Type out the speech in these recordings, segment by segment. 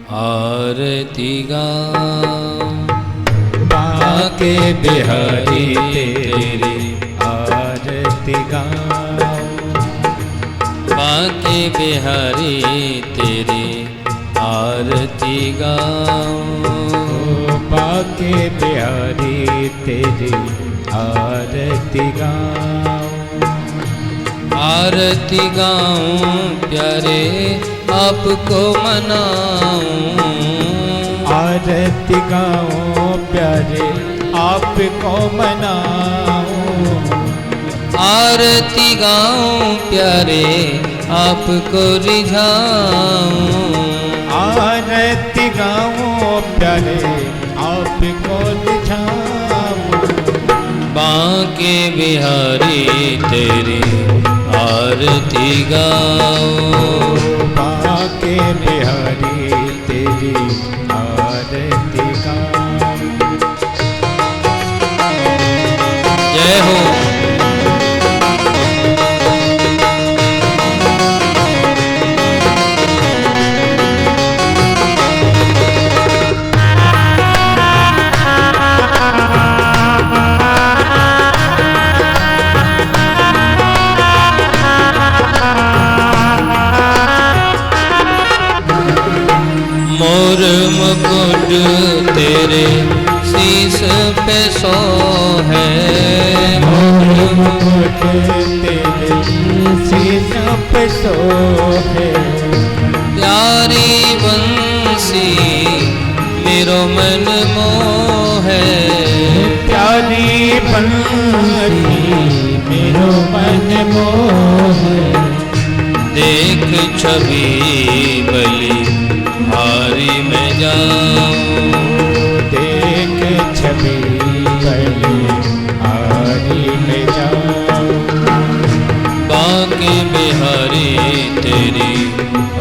आरती गाऊं बांके बिहारी तेरी आरती गाऊं, बांके बिहारी तेरी आरती गाऊं, बांके बिहारी तेरी आरती गाऊं, आरती गाऊं प्यारे आपको मनाऊं, आरती गाऊं प्यारे आपको मनाऊं, आरती गाऊं प्यारे आपको रिझाऊं, आरती गाऊं प्यारे आपको रिझाऊं, बांके बिहारी तेरी आरती गाऊं, बांके बिहारी तेरी आरती गाऊं। जय हो। मोर मुकुट तेरे शीश पे सो है, मोर मुकुट तेरे शीश पे सो है, प्यारी बंसी मेरो मन मोह है, प्यारी बंसी मेरो मन मोह है, देख छवि बलि हारी में जाऊं, देख छवि बलि हारी में जाऊं, बांके बिहारी तेरी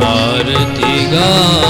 आरती गाऊं,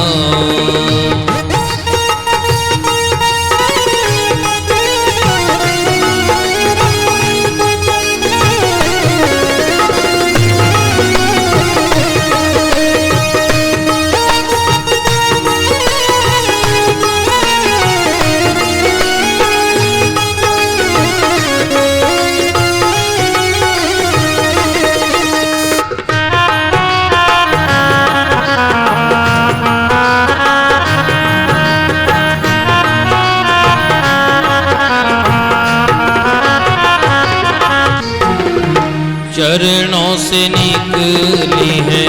चरणों से निकली है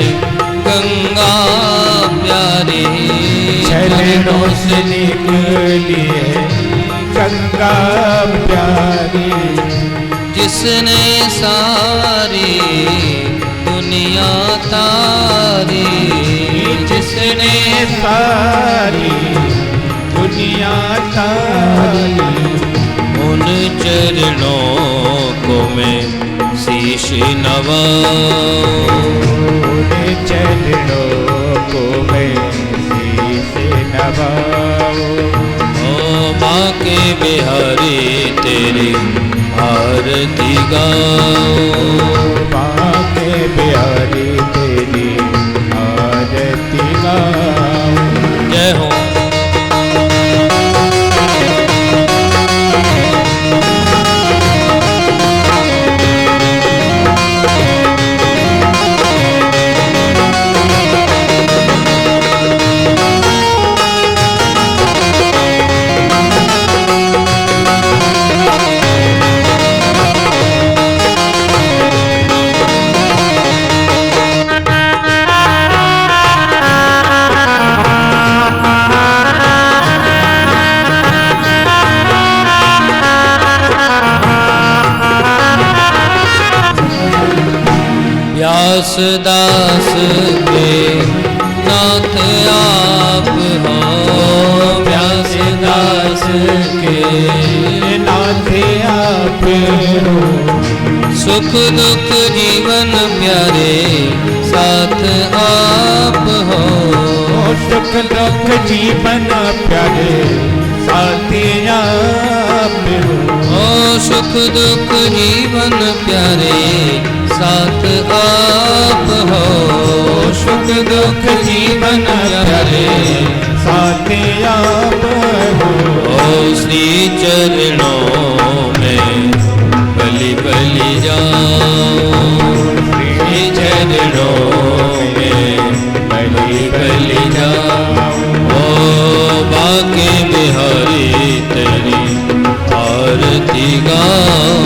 गंगा प्यारी, चरणों से निकली है गंगा प्यारी, जिसने सारी दुनिया तारी, जिसने सारी दुनिया तारी, उन चरणों को मैं शीश नवाऊं, उन चरणों को मैं शीश नवाऊं, ओ बांके बिहारी तेरी आरती गाऊं, बांके बिहारी तेरी आरती गाऊं। जय हो। व्यास दास के नाथ आप हो, व्यास दास के नाथ आप हो, सुख दुख जीवन प्यारे साथ आप हो, सुख दुख जीवन प्यारे साथी आप हो, सुख दुख जीवन प्यारे साथ आप हो, सुख दुख जीवन प्यारे साथे आप हो। ओ श्री चरणों में बलि बलि जाओ, श्री चरणों में बलि बलि जाओ। ओ बाके बिहारी तेरी आरती गाओ।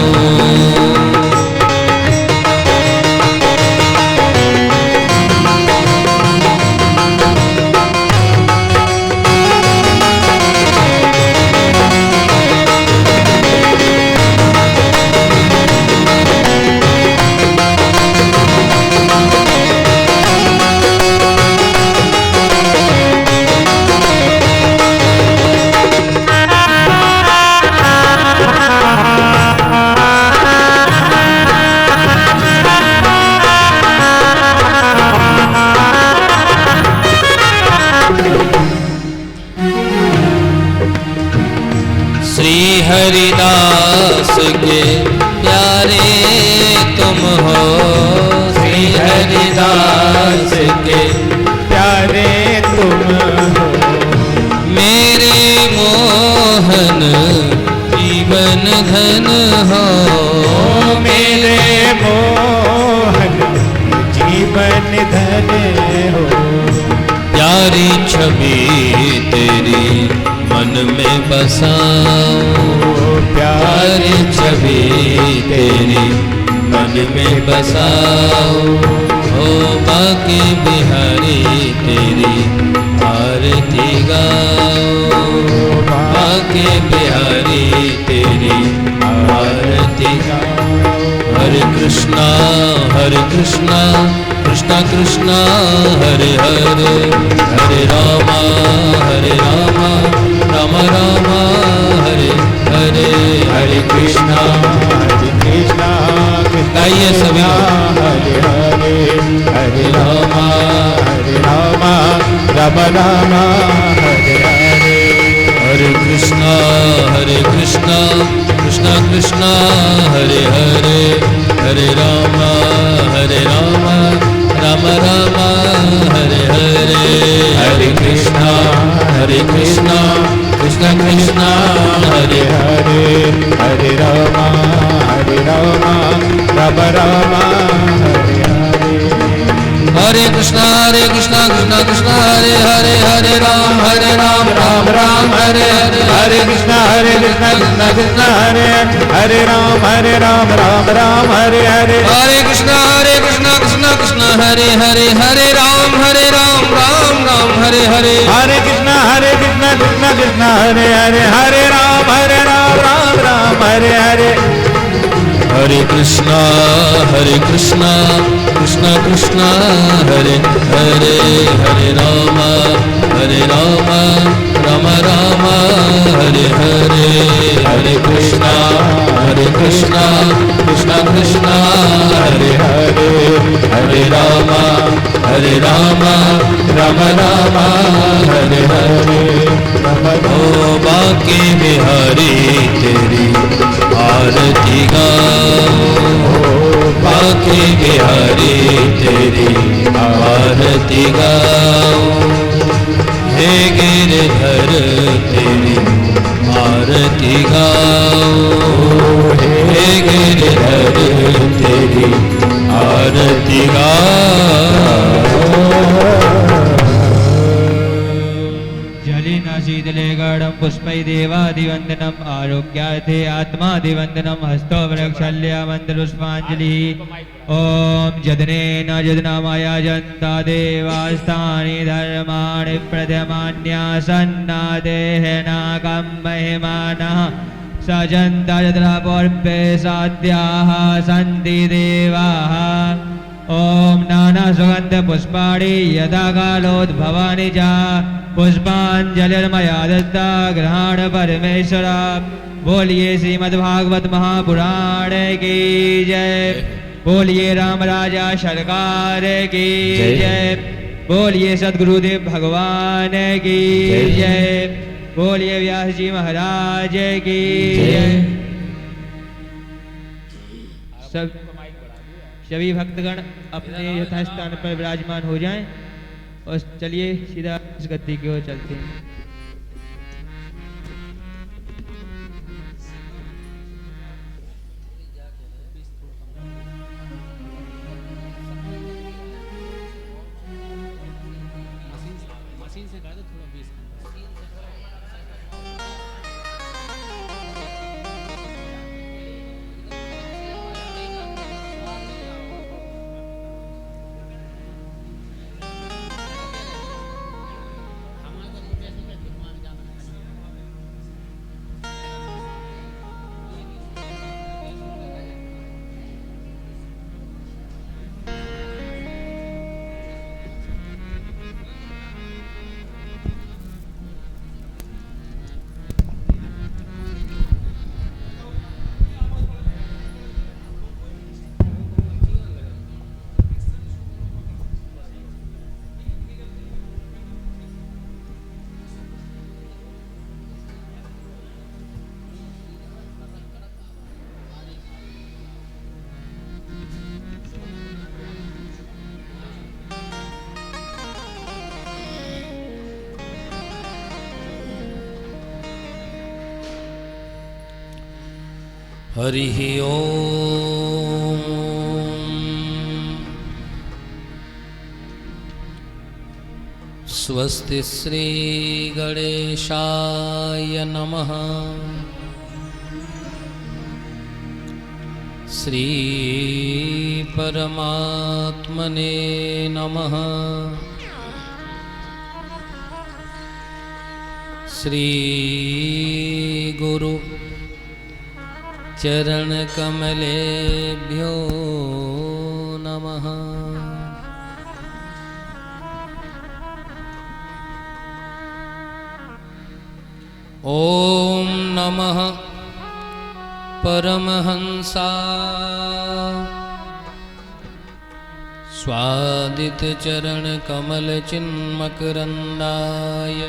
हरिदास के प्यारे तुम हो, श्री हरिदास के प्यारे तुम हो। मेरे मोहन जीवन धन हो, मेरे मोहन जीवन धन हो। प्यारी छवि तेरी मन में बसाओ, प्यारी छवि तेरी मन में बसाओ। ओ बाके बिहारी तेरी आरती गाओ, बाके बिहारी तेरी आरती गाओ। हरे कृष्णा कृष्णा कृष्णा हरे हरे, हरे रामा राम राम हरे हरे। हरे कृष्णा गाइए सभी। हरे हरे, हरे रामा राम राम हरे हरे। हरे कृष्णा कृष्णा कृष्णा हरे हरे, हरे राम राम राम हरे हरे। हरे कृष्णा कृष्णा कृष्णा हरे हरे, हरे रामा राम राम हरे हरे। हरे कृष्णा कृष्णा कृष्णा हरे हरे, हरे राम राम हरे हरे। हरे कृष्णा कृष्णा कृष्णा हरे राम राम हरे हरे। हरे कृष्णा कृष्णा कृष्णा हरे हरे, हरे राम राम हरे हरे। हरे कृष्णा कृष्णा कृष्णा हरे राम राम हरे हरे। हरे कृष्णा कृष्णा कृष्णा हरे हरे, हरे राम राम हरे हरे। हरे कृष्णा कृष्णा कृष्णा हरे हरे, हरे राम राम हरे हरे। ओ बाके बिहारी तेरी आरती गाओ, बाके बिहारी तेरी आरती गाओ। हे गिरधर तेरी आरती गाओ, हे गिरधर तेरी आरती गाओ। शीतले गाढ़ं पुष्पै देवादिवन्दनम् आरोग्यार्थे आत्मादिवन्दनं हस्तो वृक्षल्यमन्त्रपुष्पाञ्जलिः। ॐ जदनेन जदनामया जन्ता देवास्तानि धर्माणि प्रथमान्यासन्नादेहनाकं महिमानः सजन्ता यत्र पौर्भे साध्याः सन्ति देवाः। ॐ नानासुगन्धपुष्पाणि यथा कालोद्भवानि च पुष्पाञ्जलिर्मया दत्ता ग्रहण परमेश्वर। बोलिए श्रीमद्भागवत महापुराण की जय, बोलिए राम राजा सरकार की जय, बोलिए सद्गुरुदेव भगवान की जय, बोलिए व्यास जी महाराज की जय। सभी भक्तगण अपने यथास्थान पर विराजमान हो जाएं और चलिए सीधा इस गद्दी की ओर चलते हैं। मशीन से गा दो थोड़ा 20 हरिः ओम् स्वस्ति श्री गणेशाय नमः श्री परमात्मने नमः श्री गुरु चरण कमलेभ्यो नमः। ओम नमः परमहंसा स्वादित चरण कमल चिन्मकरंदाय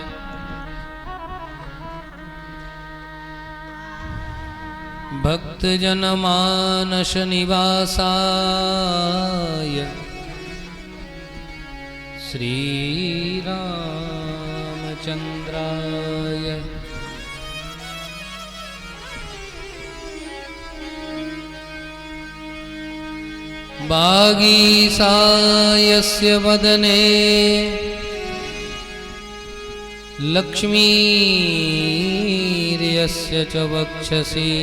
भक्तजनमानस निवासाय श्रीरामचंद्राय वागीसायस्य वदने लक्ष्मीर्यस्य च वक्षसि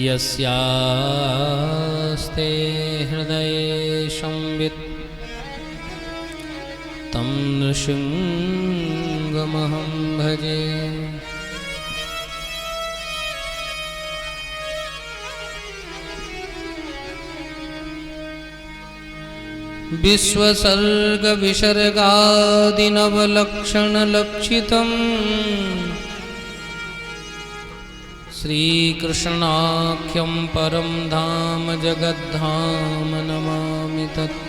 यस्यास्ते हृदये संवित् तं नृसिंहमहं भजे। विश्वसर्ग विसर्गादिनवलक्षण लक्षितम् श्रीकृष्णाख्यं परं धाम जगद्धाम नमामि तत्।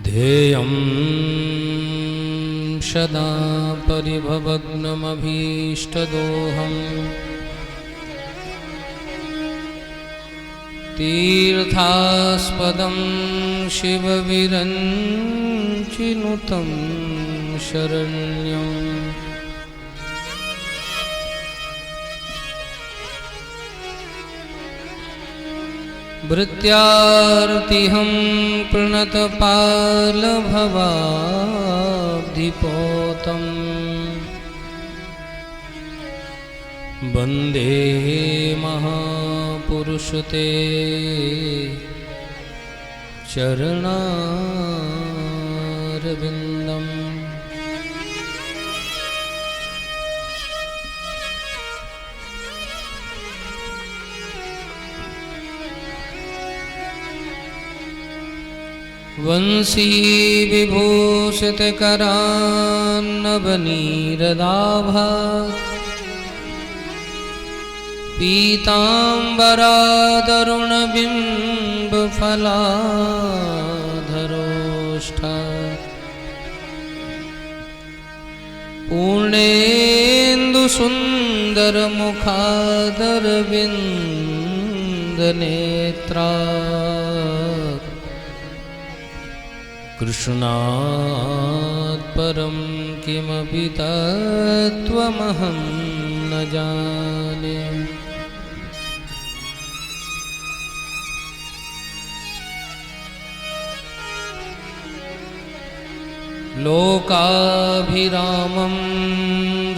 ध्येयं सदा परिभवग्नमभीष्टदोहम् तीर्थास्पदं शिवविरञ्चिनुतं शरण्यम् भृत्यार्तिहं प्रणतपालभवाब्धिपोतम् वन्दे महापुरुषते चरणारविन्दम्। वंशी विभूषितकरान्नवनीरदाभात् पीताम्बरादरुणबिम्बफलाधरोष्ठा पूर्णेन्दुसुन्दरमुखादरविन्दनेत्रा कृष्णात् परं किमपि तत्त्वमहं न जाने। लोकाभिरामं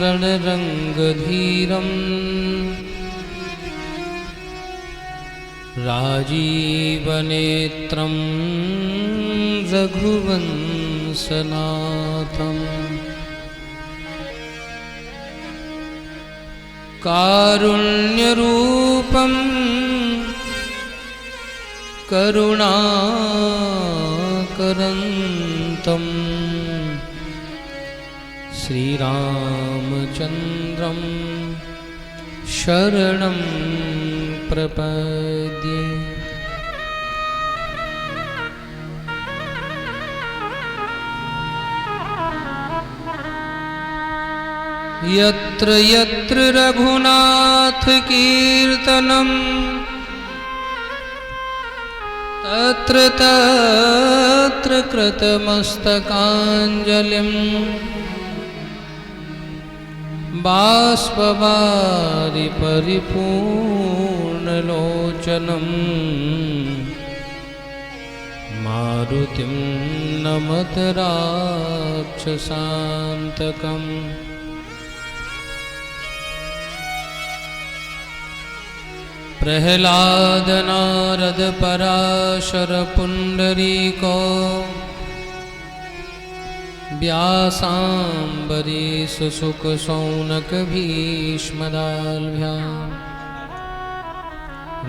रणरङ्गधीरम् राजीवनेत्रं रघुवंशनाथम् कारुण्यरूपं करुणाकरन्तं श्रीरामचन्द्रं शरणं प्रपद्ये। यत्र यत्र रघुनाथ कीर्तनं तत्र तत्र कृतमस्तकाञ्जलिं बाष्पवारि परिपूर्णलोचनं मारुतिं नमत राक्षसान्तकम् प्रह्लाद नारद पराशर पुंडरीको व्यासाम्बरीश सुक शौनक भीष्मदाल्भ्याम्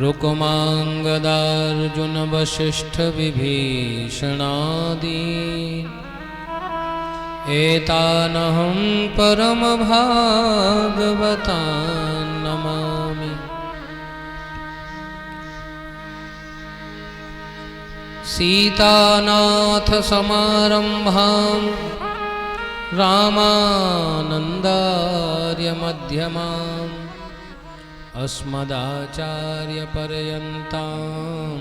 रुक्माङ्गदार्जुन वसिष्ठ विभीषणादीन् एतानहं परमभागवतान् नमामि। सीतानाथ समारंभां रामानन्दार्य मध्यमाम् अस्मदाचार्यपर्यन्तां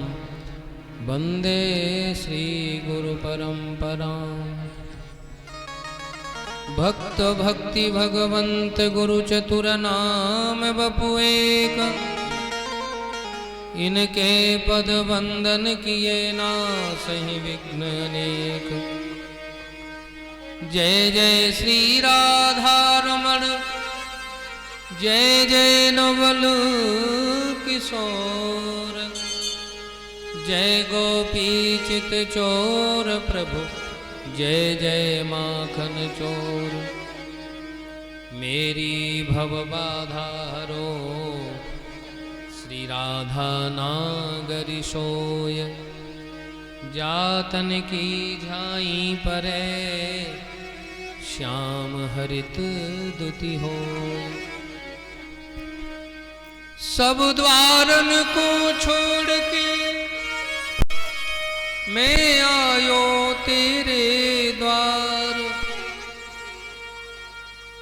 वन्दे श्रीगुरुपरम्पराम्। भक्त भक्ति भगवन्त गुरु चतुर नाम बपु एक, इनके पद वंदन किए नासहि विघ्न अनेक। जय जय श्री राधा रमण, जय जय नवल किशोर, जय गोपी चित चोर प्रभु, जय जय माखन चोर। मेरी भव बाधा हरो, श्री राधा नागरी सोय। जातन की झाई परे, श्याम हरित दुति हो। सब द्वारन को छोड़ के मैं आयो तेरे द्वार।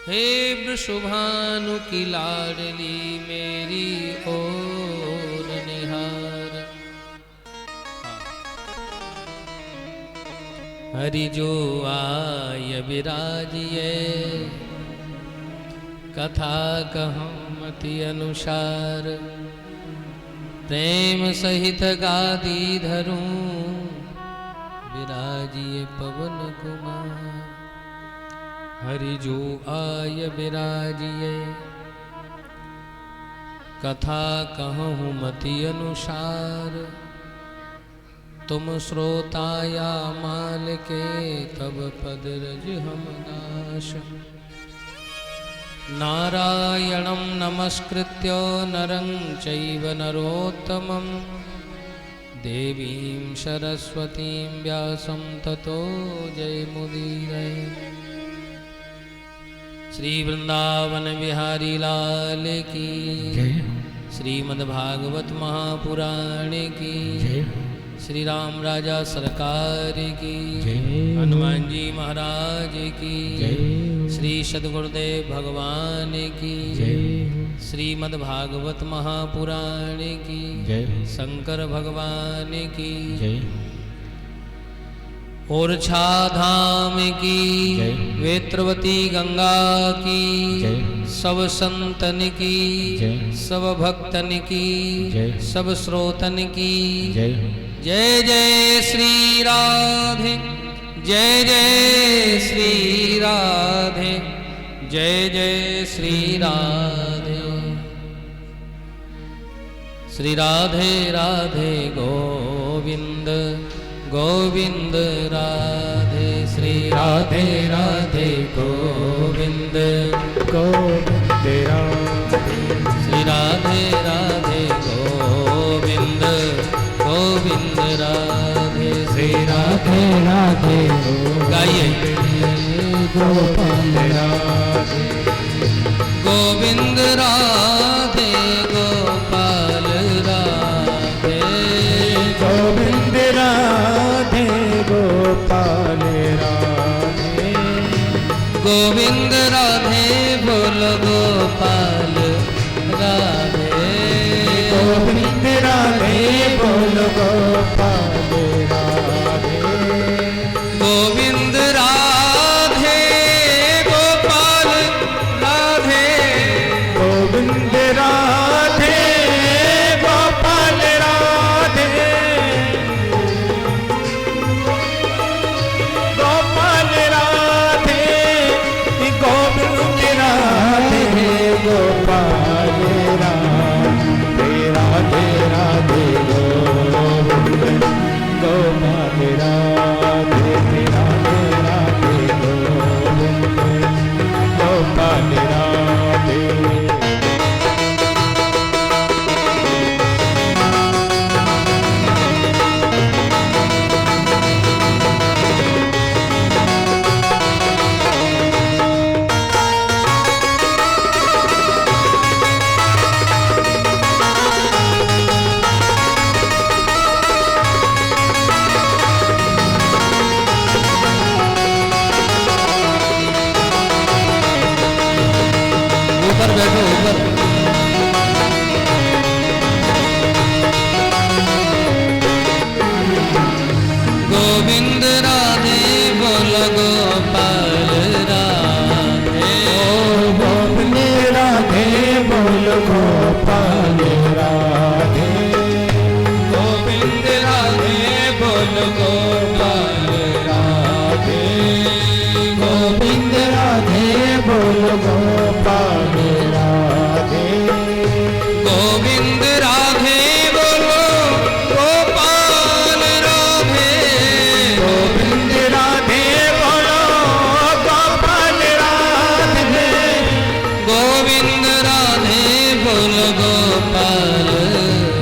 हे वृषभानु की लाडली मेरी ओर निहार। हरि जो आय विराजिए, कथा कहूँ मति अनुसार। प्रेम सहित गादी धरूं, विराजिए पवन कुमार। हरि जो आय विराजिए, कथा कहूँ मति अनुसार। तुम श्रोताया माल के, तब पद रज हम दास। नारायणं नमस्कृत्य नरं चैव नरोत्तमं, देवीं सरस्वतीं व्यासं ततो जयमुदीरये। श्री वृंदावन बिहारी लाल की, श्रीमद्भागवत महापुराण की, श्री राम राजा सरकार की, हनुमान जी महाराज की, श्री सद्गुरुदेव भगवान की, श्रीमद्भागवत महापुराण की, शंकर भगवान की, ओरछा धाम की, वेत्रवती गंगा की, सब संतन की, सब भक्तन की, सब श्रोतन की। जय जय श्री राधे, जय जय श्री राधे जय जय श्री राधे। श्री राधे राधे गोविंद गोविंद राधे। श्री राधे राधे गोविंद गोविंद राधे। श्री राधे राधे गोविंद गोविंद राधे। श्री राधे राधे गाइए गोविंद राधे। गोविंद राधे गोपाल राधे। गोविंद राधे गोपाल राधे। गोविंद राधे बोल गोपाल राधे। गोविंद राधे बोल गोपाल राधे। गोविंद राधे गोपाल राधे। गोविंद राधे गोपाल राधे। गोपाल राधे गोविंद राधे गोपाल राधे। राधे राधे गोविंद गोपाल राधे। राधे राधे गोविंद गोपाल राधे। ऊपर बैठो ऊपर। गोविंद राधे बोल गोपाल राधे। गोविंद राधे बोल गोपाल राधे। गोविंद राधे बोल गोपाल राधे। गोविंद राधे बोल गोपाल राधे। गोविंद राधे बोलो गोपाल राधे। गोविंद राधे बोलो गोपाल राधे। गोविंद राधे बोलो गोपाल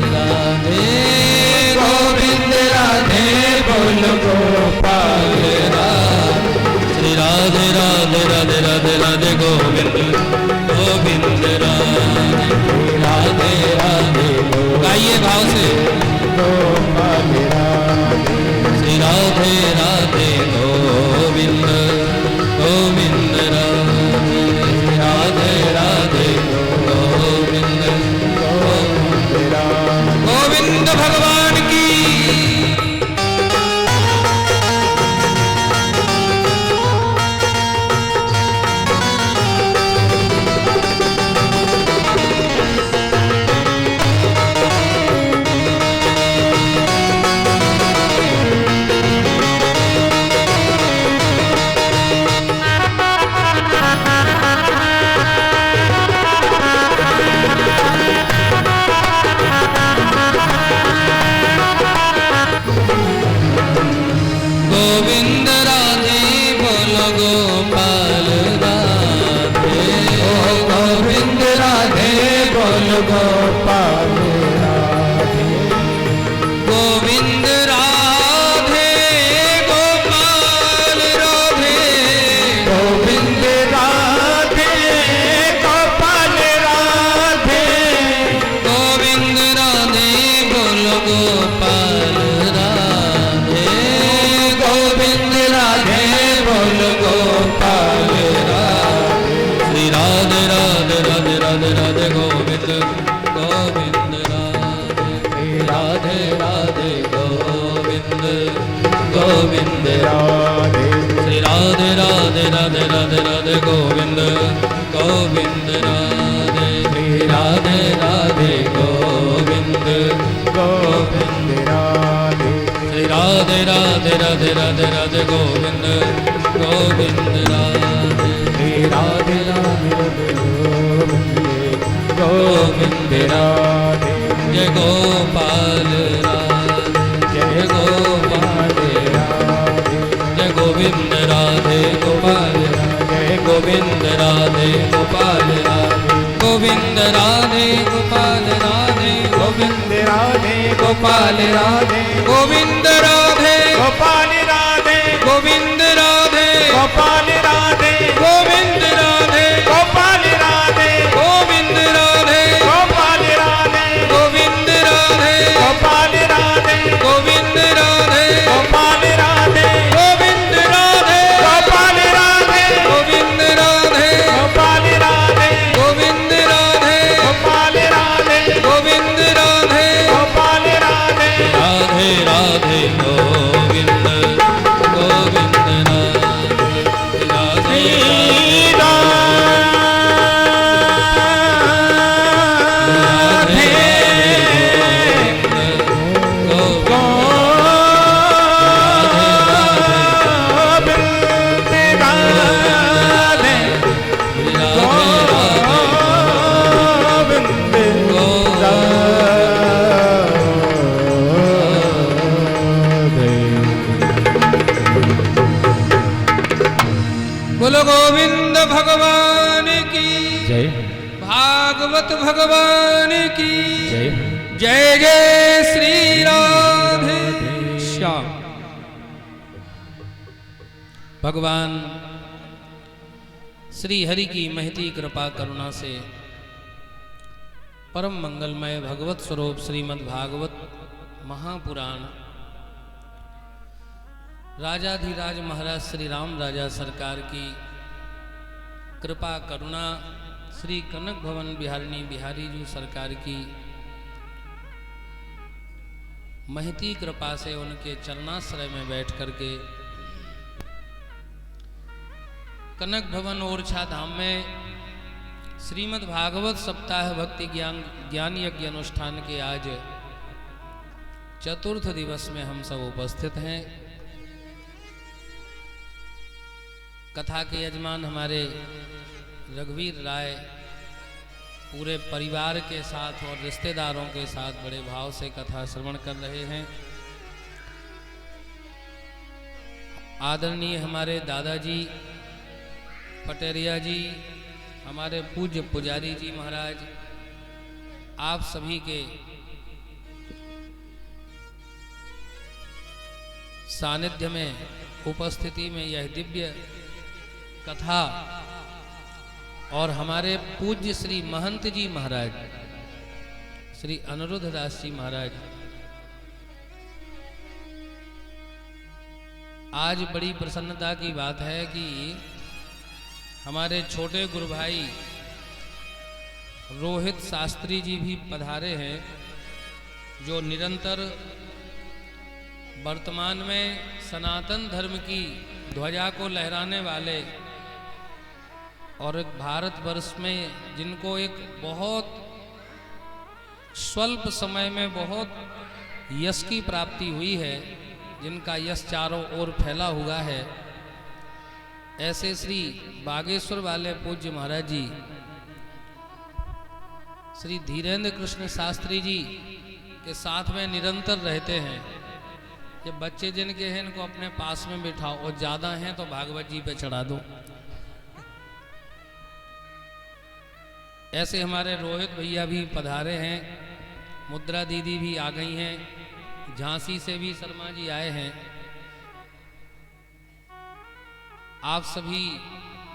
राधे। गोविंद राधे बोल गोपाल राधे। श्री राधे राधे राधे राधे राधे गोविंद गोविंद राधे। राधे राधे गाइए भाव से। गोपाल राधे। श्री राधे राधे गोविंद गोविंद राधे। राधे राधे गोविंद गोविंद राधे। गोविंद भगवान की। गोविंद राधे बोलो गोपाल राधे। गोविंद राधे बोल गोपाल राधे। गोविंद राधे गोपाल राधे। गोविंद राधे गोपाल राधे। गोविंद राधे बोलो गोपाल राधे। गोविंद राधे बोल गोपाल राधे। श्री राधे राधे राधे राधे राधे गोविंद गोविंद राधे। राधे राधे गोविंद गोविंद राधे। श्री राधे राधे राधे राधे राधे गोविंद गोविंद राधे। श्री राधे राधे गोविंद गोविंद राधे। श्री राधे राधे राधे राधे राधे गोविंद गोविंद गोविंद राधे राधे राधे गोविंद राधे जय गोपाल राधे जय गोपाल राधे जय गोविंद राधे गोपाल जय गोविंद राधे गोपाल राधे गोविंद राधे गोपाल राधे गोविंद राधे गोपाल राधे गोविंद राधे गोपाल राधे गोविंद राधे गोपाल राधे गोविंद राधे गोपाल राधे गोविंद राधे गोपाल राधे गोविंद राधे गोपाल राधे गोविंद राधे गोपाल राधे गोविंद राधे गोपाल राधे गोविंद राधे गोपाल राधे गोविंद राधे गोपाल राधे गोविंद राधे गोपाल राधे राधे राधे गोविंद गोविंद राधे राधे बोलो गोविंद भगवान की जय भागवत भगवान की जय जय जय श्री राधे श्याम। भगवान श्री हरि की महती कृपा करुणा से परम मंगलमय भगवत स्वरूप श्रीमद् भागवत महापुराण राजाधिराज महाराज श्री राम राजा सरकार की कृपा करुणा श्री कनक भवन बिहारिणी बिहारी जी सरकार की महती कृपा से उनके चरणाश्रय में बैठ करके कनक भवन ओरछा धाम में श्रीमद् भागवत सप्ताह भक्ति ज्ञान यज्ञ अनुष्ठान के आज चतुर्थ दिवस में हम सब उपस्थित हैं। कथा के यजमान हमारे रघुवीर राय पूरे परिवार के साथ और रिश्तेदारों के साथ बड़े भाव से कथा श्रवण कर रहे हैं। आदरणीय हमारे दादाजी पटेरिया जी, हमारे पूज्य पुजारी जी महाराज, आप सभी के सानिध्य में उपस्थिति में यह दिव्य कथा और हमारे पूज्य श्री महंत जी महाराज श्री अनिरुद्ध दास जी महाराज आज बड़ी प्रसन्नता की बात है कि हमारे छोटे गुरु भाई रोहित शास्त्री जी भी पधारे हैं, जो निरंतर वर्तमान में सनातन धर्म की ध्वजा को लहराने वाले और एक भारतवर्ष में जिनको एक बहुत स्वल्प समय में बहुत यश की प्राप्ति हुई है, जिनका यश चारों ओर फैला हुआ है, ऐसे श्री बागेश्वर वाले पूज्य महाराज जी श्री धीरेन्द्र कृष्ण शास्त्री जी के साथ में निरंतर रहते हैं। ये बच्चे जिनके हैं इनको अपने पास में बिठाओ और ज़्यादा हैं तो भागवत जी पे चढ़ा दो। ऐसे हमारे रोहित भैया भी पधारे हैं, मुद्रा दीदी भी आ गई हैं, झांसी से भी शर्मा जी आए हैं। आप सभी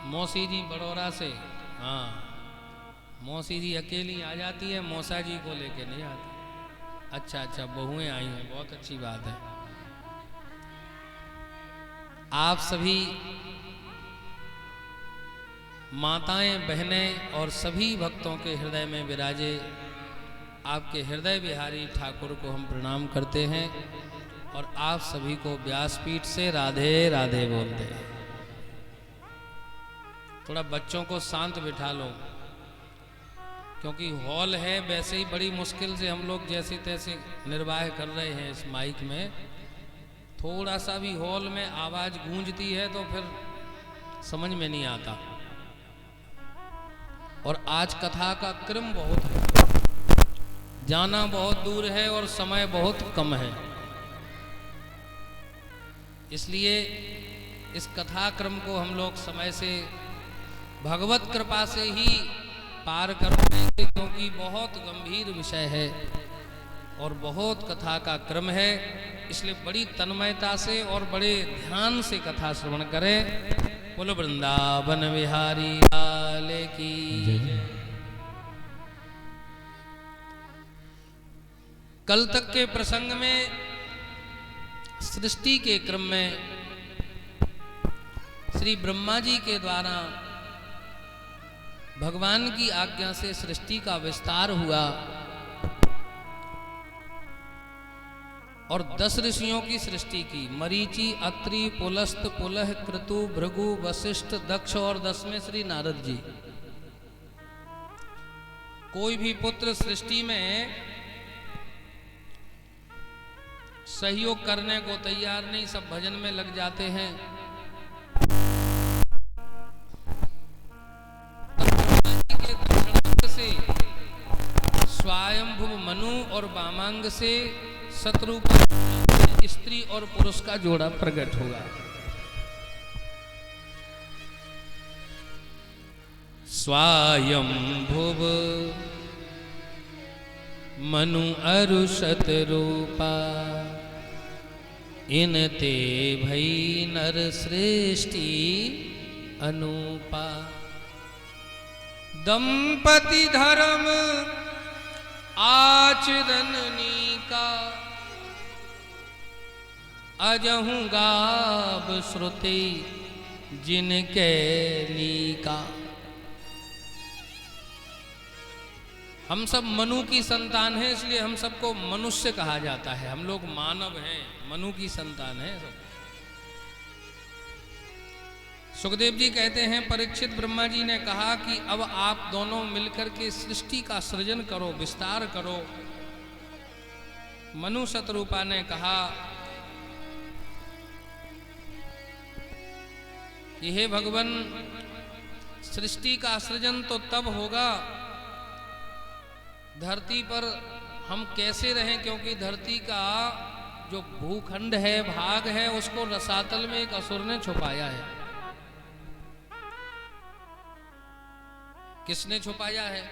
मौसी जी बड़ौरा से, हाँ मौसी जी अकेली आ जाती है, मौसा जी को लेके नहीं आती। अच्छा अच्छा, बहुएं आई हैं, बहुत अच्छी बात है। आप सभी माताएं बहनें और सभी भक्तों के हृदय में विराजे आपके हृदय बिहारी ठाकुर को हम प्रणाम करते हैं और आप सभी को व्यासपीठ से राधे राधे बोलते हैं। थोड़ा बच्चों को शांत बिठा लो, क्योंकि हॉल है, वैसे ही बड़ी मुश्किल से हम लोग जैसे तैसे निर्वाह कर रहे हैं इस माइक में। थोड़ा सा भी हॉल में आवाज़ गूंजती है तो फिर समझ में नहीं आता। और आज कथा का क्रम बहुत है, जाना बहुत दूर है और समय बहुत कम है, इसलिए इस कथा क्रम को हम लोग समय से भगवत कृपा से ही पार कर पाएंगे, क्योंकि बहुत गंभीर विषय है और बहुत कथा का क्रम है। इसलिए बड़ी तन्मयता से और बड़े ध्यान से कथा श्रवण करें। बोलो वृंदावन विहारी लाल की जय। कल तक के प्रसंग में सृष्टि के क्रम में श्री ब्रह्मा जी के द्वारा भगवान की आज्ञा से सृष्टि का विस्तार हुआ और 10 ऋषियों की सृष्टि की। मरीचि, अत्रि, पुलस्त, पुलह, क्रतु, भृगु, वशिष्ठ, दक्ष और 10वें श्री नारद जी। कोई भी पुत्र सृष्टि में सहयोग करने को तैयार नहीं, सब भजन में लग जाते हैं। से स्वयंभुव मनु और वामांग से शत्रु स्त्री और पुरुष का जोड़ा प्रकट होगा। स्वयंभुव मनु अरु शतरूपा इनते भई नर सृष्टि अनुपा। दंपति धर्म आचरणनी का अजहु गाव श्रुति जिनके लीका। हम सब मनु की संतान हैं, इसलिए हम सबको मनुष्य कहा जाता है। हम लोग मानव हैं, मनु की संतान हैं सब। सुखदेव जी कहते हैं, परीक्षित ब्रह्मा जी ने कहा कि अब आप दोनों मिलकर के सृष्टि का सृजन करो, विस्तार करो। मनु शतरूपा ने कहा कि हे भगवान, सृष्टि का सृजन तो तब होगा धरती पर हम कैसे रहें, क्योंकि धरती का जो भूखंड है, भाग है, उसको रसातल में एक असुर ने छुपाया है। किसने छुपाया है?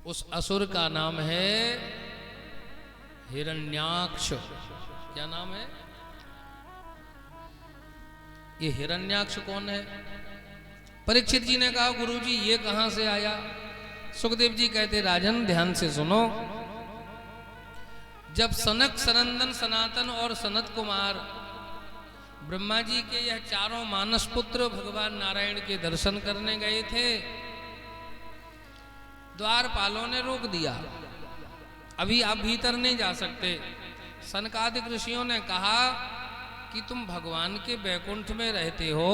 उस असुर का नाम है हिरण्याक्ष। क्या नाम है? ये हिरण्याक्ष कौन है? परीक्षित जी ने कहा, गुरुजी ये कहां से आया? सुखदेव जी कहते, राजन ध्यान से सुनो। जब सनक, सनंदन, सनातन और सनत कुमार ब्रह्मा जी के यह चारों मानस पुत्र भगवान नारायण के दर्शन करने गए थे, द्वारपालों ने रोक दिया, अभी आप भीतर नहीं जा सकते। सनकादिक ऋषियों ने कहा कि तुम भगवान के बैकुंठ में रहते हो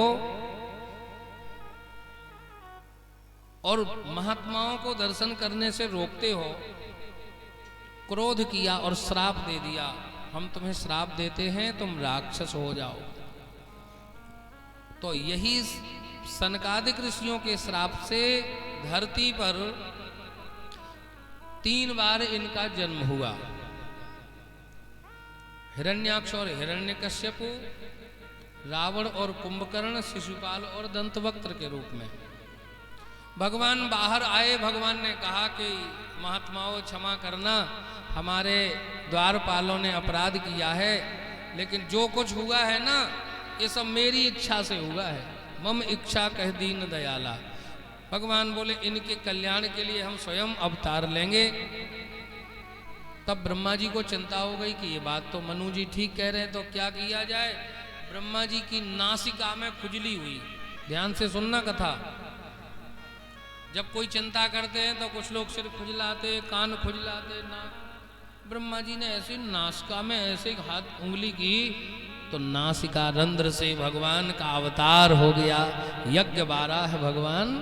और महात्माओं को दर्शन करने से रोकते हो। क्रोध किया और श्राप दे दिया, हम तुम्हें श्राप देते हैं, तुम राक्षस हो जाओ। तो यही सनकादिक ऋषियों के श्राप से धरती पर 3 बार इनका जन्म हुआ। हिरण्याक्ष और हिरण्यकश्यपु, रावण और कुंभकर्ण, शिशुपाल और दंतवक्त्र के रूप में। भगवान बाहर आए, भगवान ने कहा कि महात्माओं क्षमा करना, हमारे द्वारपालों ने अपराध किया है, लेकिन जो कुछ हुआ है ना, ये सब मेरी इच्छा से हुआ है। मम इच्छा कह दीन दयाला। भगवान बोले इनके कल्याण के लिए हम स्वयं अवतार लेंगे। तब ब्रह्मा जी को चिंता हो गई कि ये बात तो मनु जी ठीक कह रहे हैं, तो क्या किया जाए। ब्रह्मा जी की नासिका में खुजली हुई। ध्यान से सुनना कथा। जब कोई चिंता करते हैं तो कुछ लोग सिर खुजलाते, कान खुजलाते, नाक। ब्रह्मा जी ने ऐसी नासिका में ऐसे हाथ उंगली की तो नासिका रंध्र से भगवान का अवतार हो गया। यज्ञ बाराह भगवान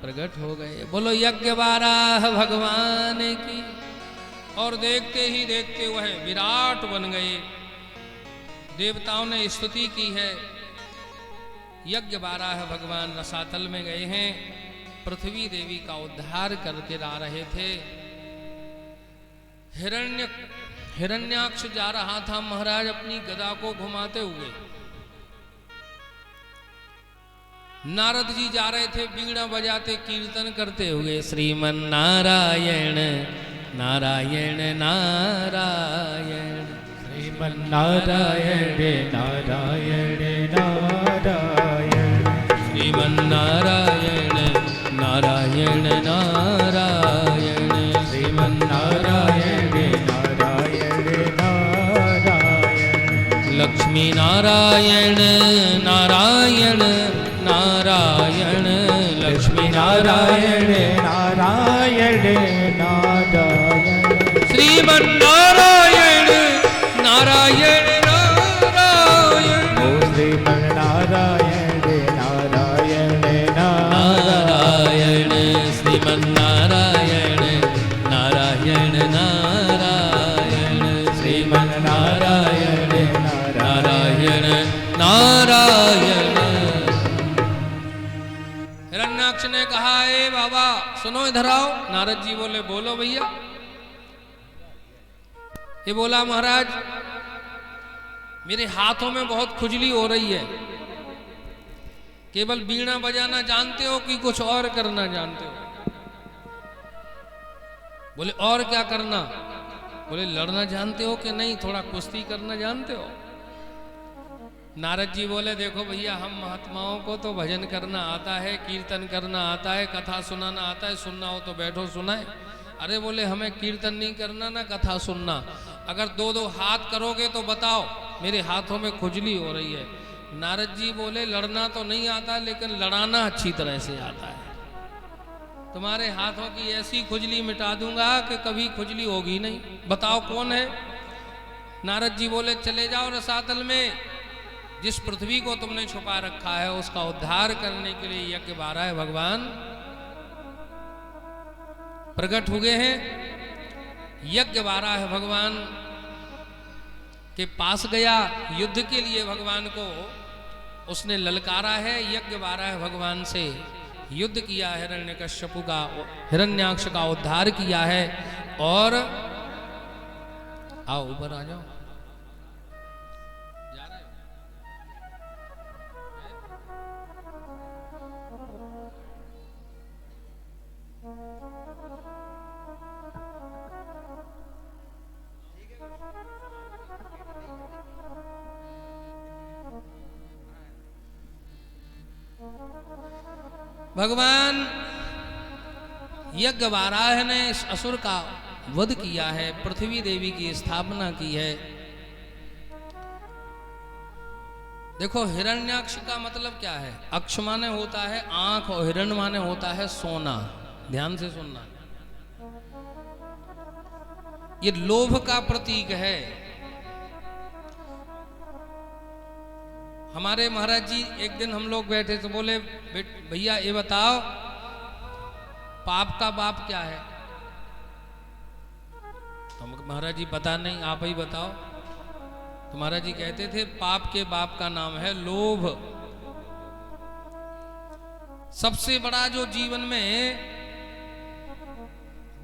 प्रकट हो गए। बोलो यज्ञ बाराह भगवान की। और देखते ही देखते वह विराट बन गए। देवताओं ने स्तुति की है यज्ञ बारह भगवान रसातल में गए हैं, पृथ्वी देवी का उद्धार करके ला रहे थे। हिरण्याक्ष जा रहा था महाराज अपनी गदा को घुमाते हुए। नारद जी जा रहे थे बीड़ा बजाते कीर्तन करते हुए, श्रीमन नारायण नारायण नारायण, श्रीमन नारायण नारायण नारायण, श्रीमन नारायण नारायण नारायण, श्रीमन नारायण नारायण नारायण, लक्ष्मी नारायण नारायण नारायण, लक्ष्मी नारायण नारायण नारायण, श्रीमन नारायण नारायण नारायण, ओ श्रीमन नारायण नारायण नारायण, श्रीमन नारायण नारायण नारायण, श्रीमन नारायण नारायण नारायण। हिरण्याक्ष ने कहा, ए बाबा सुनो इधर आओ। नारद जी बोले, बोलो भैया। ये बोला, महाराज मेरे हाथों में बहुत खुजली हो रही है। केवल बीणा बजाना जानते हो कि कुछ और करना जानते हो? बोले, और क्या करना? बोले, लड़ना जानते हो कि नहीं? थोड़ा कुश्ती करना जानते हो? नारद जी बोले, देखो भैया, हम महात्माओं को तो भजन करना आता है, कीर्तन करना आता है, कथा सुनाना आता है। सुनना हो तो बैठो सुनाए। अरे बोले, हमें कीर्तन नहीं करना ना कथा सुनना। अगर दो दो हाथ करोगे तो बताओ, मेरे हाथों में खुजली हो रही है। नारद जी बोले, लड़ना तो नहीं आता, लेकिन लड़ाना अच्छी तरह से आता है। तुम्हारे हाथों की ऐसी खुजली मिटा दूंगा कि कभी खुजली होगी नहीं। बताओ कौन है? नारद जी बोले, चले जाओ रसातल में, जिस पृथ्वी को तुमने छुपा रखा है उसका उद्धार करने के लिए यज्ञ बारह भगवान प्रकट हुए हैं। यज्ञ बारह भगवान के पास गया, युद्ध के लिए भगवान को उसने ललकारा है। यज्ञ बारह भगवान से युद्ध किया, हिरण्यकश्यपु का, हिरण्याक्ष का उद्धार किया है। और आओ ऊपर आ जाओ। भगवान यज्ञ बाराह ने इस असुर का वध किया है, पृथ्वी देवी की स्थापना की है। देखो, हिरण्याक्ष का मतलब क्या है? अक्ष माने होता है आंख और हिरण्य माने होता है सोना। ध्यान से सुनना, ये लोभ का प्रतीक है। हमारे महाराज जी एक दिन हम लोग बैठे तो बोले, भैया ये बताओ पाप का बाप क्या है? तो महाराज जी पता नहीं, आप ही बताओ। तो महाराज जी कहते थे, पाप के बाप का नाम है लोभ। सबसे बड़ा जो जीवन में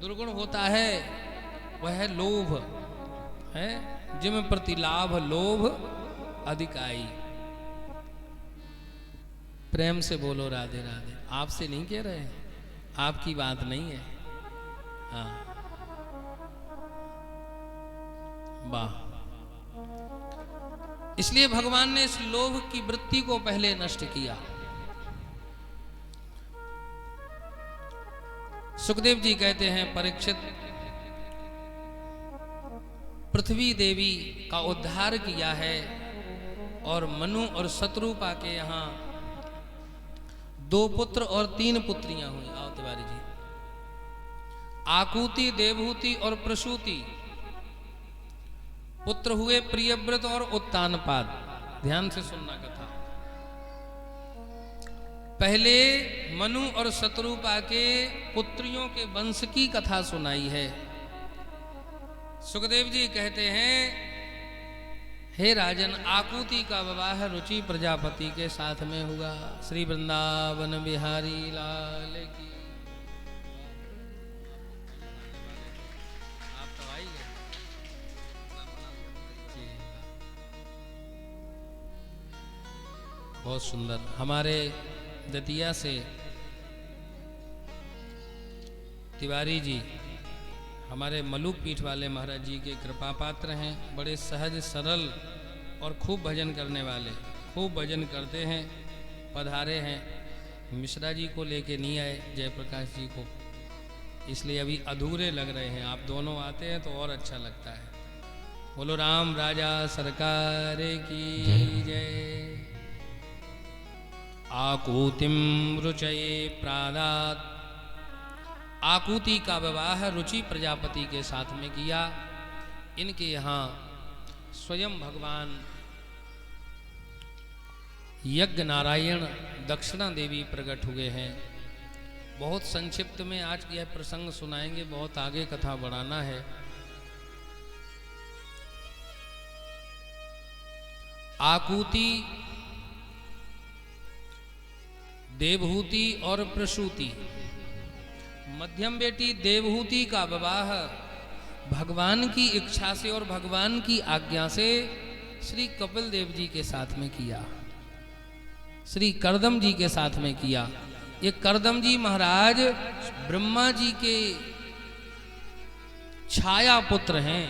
दुर्गुण होता है वह है लोभ है। जिम प्रतिलाभ लोभ अधिकाई। प्रेम से बोलो राधे राधे। आपसे नहीं कह रहे हैं, आपकी बात नहीं है। हाँ, वाह। इसलिए भगवान ने इस लोभ की वृत्ति को पहले नष्ट किया। सुखदेव जी कहते हैं, परीक्षित, पृथ्वी देवी का उद्धार किया है और मनु और शत्रुपा के यहां 2 पुत्र और 3 पुत्रियां हुई। आओ तिवारी जी। आकुति, देवहूति और प्रसूति पुत्र हुए, प्रियव्रत और उत्तानपाद। ध्यान से सुनना कथा। पहले मनु और शत्रुपा के पुत्रियों के वंश की कथा सुनाई है। सुखदेव जी कहते हैं, हे राजन, आकुति का विवाह रुचि प्रजापति के साथ में हुआ। श्री वृंदावन बिहारी लाल की। आप तो आई गए। बहुत सुंदर। हमारे दतिया से तिवारी जी हमारे मलुक पीठ वाले महाराज जी के कृपा पात्र हैं। बड़े सहज सरल और खूब भजन करने वाले, खूब भजन करते हैं। पधारे हैं। मिश्रा जी को लेके नहीं आए, जयप्रकाश जी को, इसलिए अभी अधूरे लग रहे हैं। आप दोनों आते हैं तो और अच्छा लगता है। बोलो राम राजा सरकार की जय। आकुतिम रुचये प्रादात। आकुति का विवाह रुचि प्रजापति के साथ में किया। इनके यहाँ स्वयं भगवान यज्ञ नारायण दक्षिणा देवी प्रकट हुए हैं। बहुत संक्षिप्त में आज यह प्रसंग सुनाएंगे, बहुत आगे कथा बढ़ाना है। आकुति, देवहूति और प्रसूति। मध्यम बेटी देवहूति का विवाह भगवान की इच्छा से और भगवान की आज्ञा से श्री कपिल देव जी के साथ में किया, श्री करदम जी के साथ में किया। ये करदम जी महाराज ब्रह्मा जी के छाया पुत्र हैं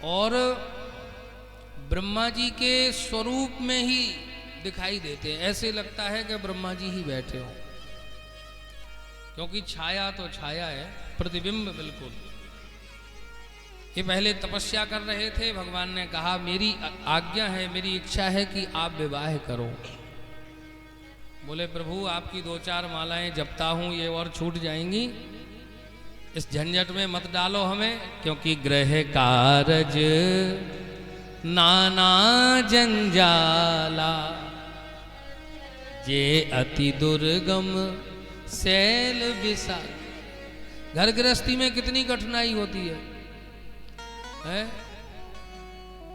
और ब्रह्मा जी के स्वरूप में ही दिखाई देते हैं। ऐसे लगता है कि ब्रह्मा जी ही बैठे हो, क्योंकि छाया तो छाया है, प्रतिबिंब बिल्कुल। ये पहले तपस्या कर रहे थे। भगवान ने कहा मेरी आज्ञा है, मेरी इच्छा है कि आप विवाह करो। बोले प्रभु आपकी 2-4 मालाएं जपता हूं, ये और छूट जाएंगी, इस झंझट में मत डालो हमें, क्योंकि गृह कारज नाना जंजाला जे अति दुर्गम सैल विशाल। घर गृहस्थी में कितनी कठिनाई होती है?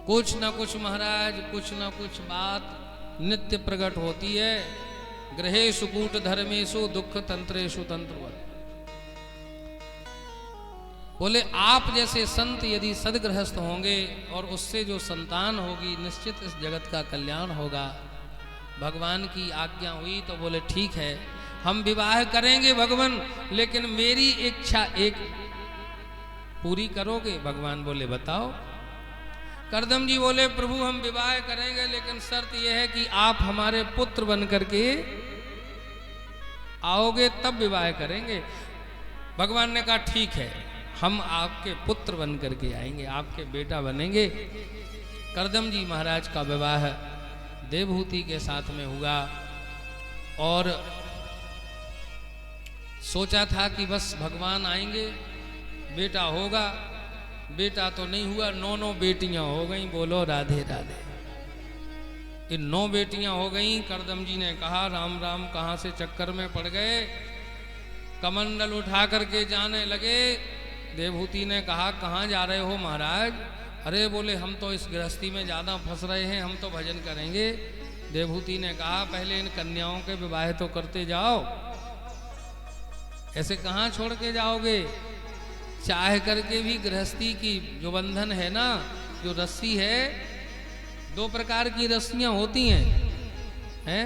कुछ ना कुछ महाराज, कुछ ना कुछ बात नित्य प्रकट होती है। गृहेषु कूट धर्मेषु दुख तंत्रेषु तंत्रवत्। बोले आप जैसे संत यदि सदगृहस्थ होंगे और उससे जो संतान होगी, निश्चित इस जगत का कल्याण होगा। भगवान की आज्ञा हुई तो बोले ठीक है, हम विवाह करेंगे भगवान, लेकिन मेरी इच्छा एक पूरी करोगे? भगवान बोले बताओ। करदम जी बोले प्रभु हम विवाह करेंगे, लेकिन शर्त यह है कि आप हमारे पुत्र बन करके आओगे तब विवाह करेंगे। भगवान ने कहा ठीक है, हम आपके पुत्र बन करके आएंगे, आपके बेटा बनेंगे। करदम जी महाराज का विवाह देवहूति के साथ में हुआ और सोचा था कि बस भगवान आएंगे, बेटा होगा। बेटा तो नहीं हुआ, 9 बेटियां हो गईं। बोलो राधे राधे। ये 9 बेटियां हो गईं। करदम जी ने कहा राम राम, कहाँ से चक्कर में पड़ गए। कमंडल उठा करके जाने लगे। देवहूति ने कहा कहाँ जा रहे हो महाराज? अरे बोले हम तो इस गृहस्थी में ज़्यादा फंस रहे हैं, हम तो भजन करेंगे। देवहूति ने कहा पहले इन कन्याओं के विवाह तो करते जाओ, ऐसे कहाँ छोड़ के जाओगे? चाह करके भी गृहस्थी की जो बंधन है ना, जो रस्सी है, 2 प्रकार की रस्सियां होती हैं।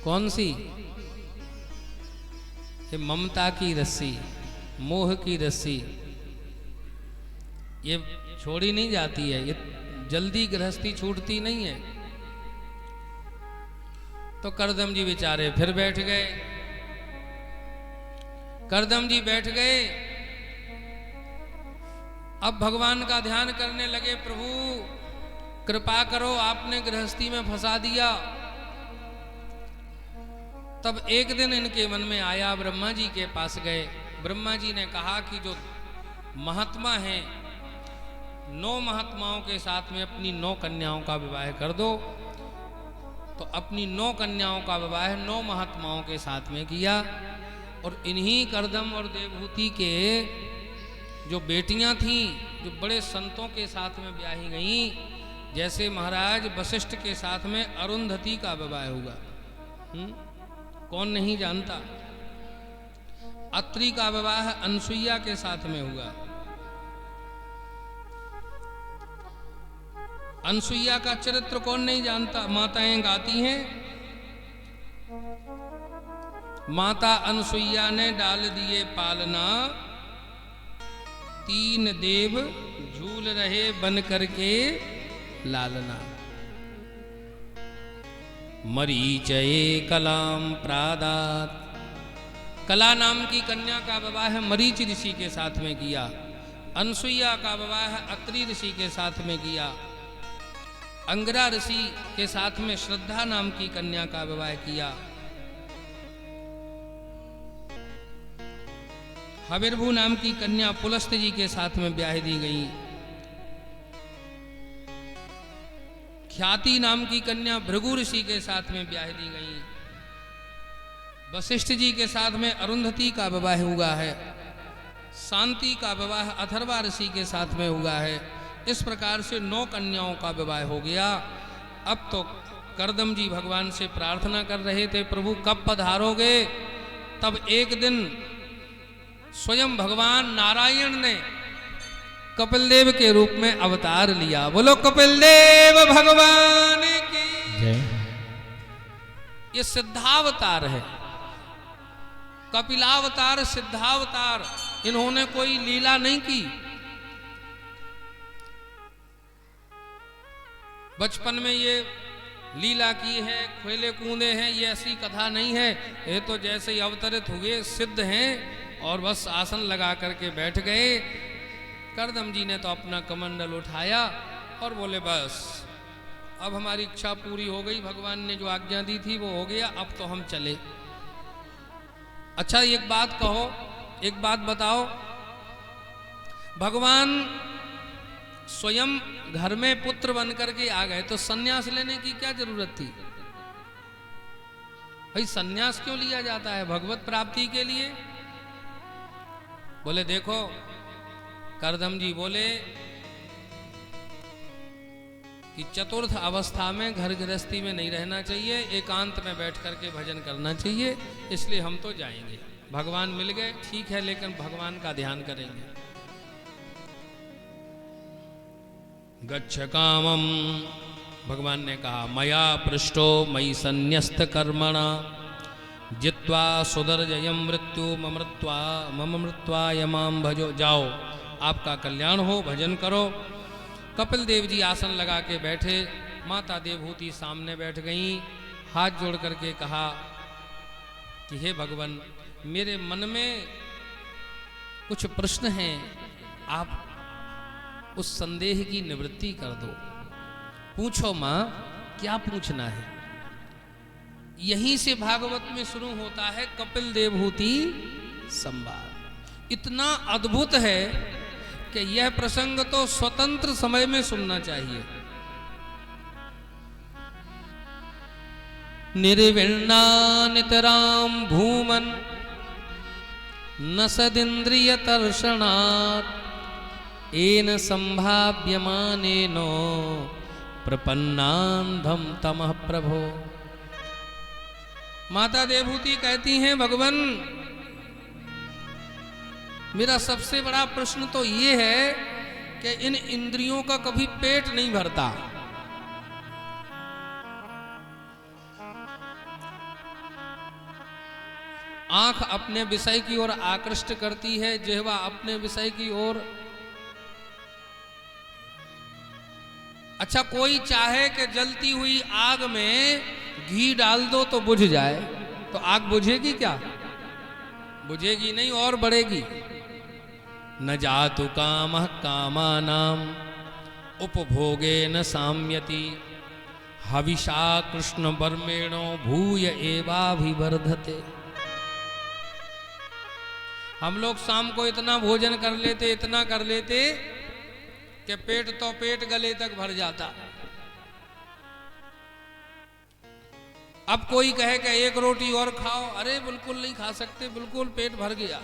कौन सी? ये ममता की रस्सी, मोह की रस्सी, ये छोड़ी नहीं जाती है, ये जल्दी गृहस्थी छूटती नहीं है। तो करदम जी बेचारे फिर बैठ गए। करदम जी बैठ गए। अब भगवान का ध्यान करने लगे, प्रभु कृपा करो, आपने गृहस्थी में फंसा दिया। तब एक दिन इनके मन में आया, ब्रह्मा जी के पास गए। ब्रह्मा जी ने कहा कि जो महात्मा हैं, 9 महात्माओं के साथ में अपनी 9 कन्याओं का विवाह कर दो। तो अपनी 9 कन्याओं का विवाह 9 महात्माओं के साथ में किया। और इन्हीं करदम और देवहूति के जो बेटियां थीं जो बड़े संतों के साथ में ब्याही गई, जैसे महाराज वशिष्ठ के साथ में अरुंधति का विवाह हुआ। कौन नहीं जानता। अत्रि का विवाह अनसुईया के साथ में हुआ। अनसुईया का चरित्र कौन नहीं जानता, माताएं गाती हैं। माता अनसुईया ने डाल दिए पालना, 3 देव झूल रहे बन करके लालना। मरीचये कलाम प्रादात, कला नाम की कन्या का विवाह मरीच ऋषि के साथ में किया। अनसुईया का विवाह अत्रि ऋषि के साथ में किया। अंगरा ऋषि के साथ में श्रद्धा नाम की कन्या का विवाह किया। हविर्भु नाम की कन्या पुलस्त जी के साथ में ब्याह दी गई। ख्याति नाम की कन्या भृगु ऋषि के साथ में ब्याह दी गई। वशिष्ठ जी के साथ में अरुंधति का विवाह हुआ है। शांति का विवाह अथर्वा ऋषि के साथ में हुआ है। इस प्रकार से 9 कन्याओं का विवाह हो गया। अब तो करदम जी भगवान से प्रार्थना कर रहे थे, प्रभु कब पधारोगे। तब एक दिन स्वयं भगवान नारायण ने कपिल देव के रूप में अवतार लिया। बोलो कपिल देव भगवान की जय। ये सिद्धावतार है, कपिलावतार सिद्धावतार। इन्होंने कोई लीला नहीं की। बचपन में ये लीला की है, खेले कूदे हैं, ये ऐसी कथा नहीं है। ये तो जैसे ही अवतरित हुए सिद्ध हैं और बस आसन लगा करके बैठ गए। करदम जी ने तो अपना कमंडल उठाया और बोले बस अब हमारी इच्छा पूरी हो गई, भगवान ने जो आज्ञा दी थी वो हो गया, अब तो हम चले। अच्छा एक बात कहो, एक बात बताओ, भगवान स्वयं घर में पुत्र बन करके आ गए तो सन्यास लेने की क्या जरूरत थी। भाई सन्यास क्यों लिया जाता है? भगवत प्राप्ति के लिए। बोले देखो, करदम जी बोले कि चतुर्थ अवस्था में घर गृहस्थी में नहीं रहना चाहिए, एकांत में बैठ करके भजन करना चाहिए, इसलिए हम तो जाएंगे। भगवान मिल गए ठीक है, लेकिन भगवान का ध्यान करेंगे। गच्छ कामम, भगवान ने कहा मया पृष्ठो मयि संन्यस्त कर्मणा जित्वा सुदर्जयम मृत्यु मम मृत्वा यमाम भजो। जाओ, आपका कल्याण हो, भजन करो। कपिल देव जी आसन लगा के बैठे, माता देवहूति सामने बैठ गई, हाथ जोड़ करके कहा कि हे भगवान, मेरे मन में कुछ प्रश्न हैं, आप उस संदेह की निवृत्ति कर दो। पूछो माँ, क्या पूछना है। यहीं से भागवत में शुरू होता है कपिल देवहूति संवाद। इतना अद्भुत है कि यह प्रसंग तो स्वतंत्र समय में सुनना चाहिए। निर्विण्णा नितराम भूमन न सदिन्द्रिय तर्षणात् एन संभाव्यमानेनो प्रपन्नान्धम तमः प्रभो। माता देवहूति कहती हैं भगवान, मेरा सबसे बड़ा प्रश्न तो ये है कि इन इंद्रियों का कभी पेट नहीं भरता। आंख अपने विषय की ओर आकृष्ट करती है, जिह्वा अपने विषय की ओर। अच्छा, कोई चाहे कि जलती हुई आग में घी डाल दो तो बुझ जाए, तो आग बुझेगी क्या? बुझेगी नहीं, और बढ़ेगी। न जातु कामः कामानाम उपभोगे न साम्यति हविषा कृष्ण बर्मेणो भूय एवाभिवर्धते। हम लोग शाम को इतना भोजन कर लेते, इतना कर लेते कि पेट तो पेट गले तक भर जाता। अब कोई कहे कि 1 रोटी और खाओ, अरे बिल्कुल नहीं खा सकते, बिल्कुल पेट भर गया।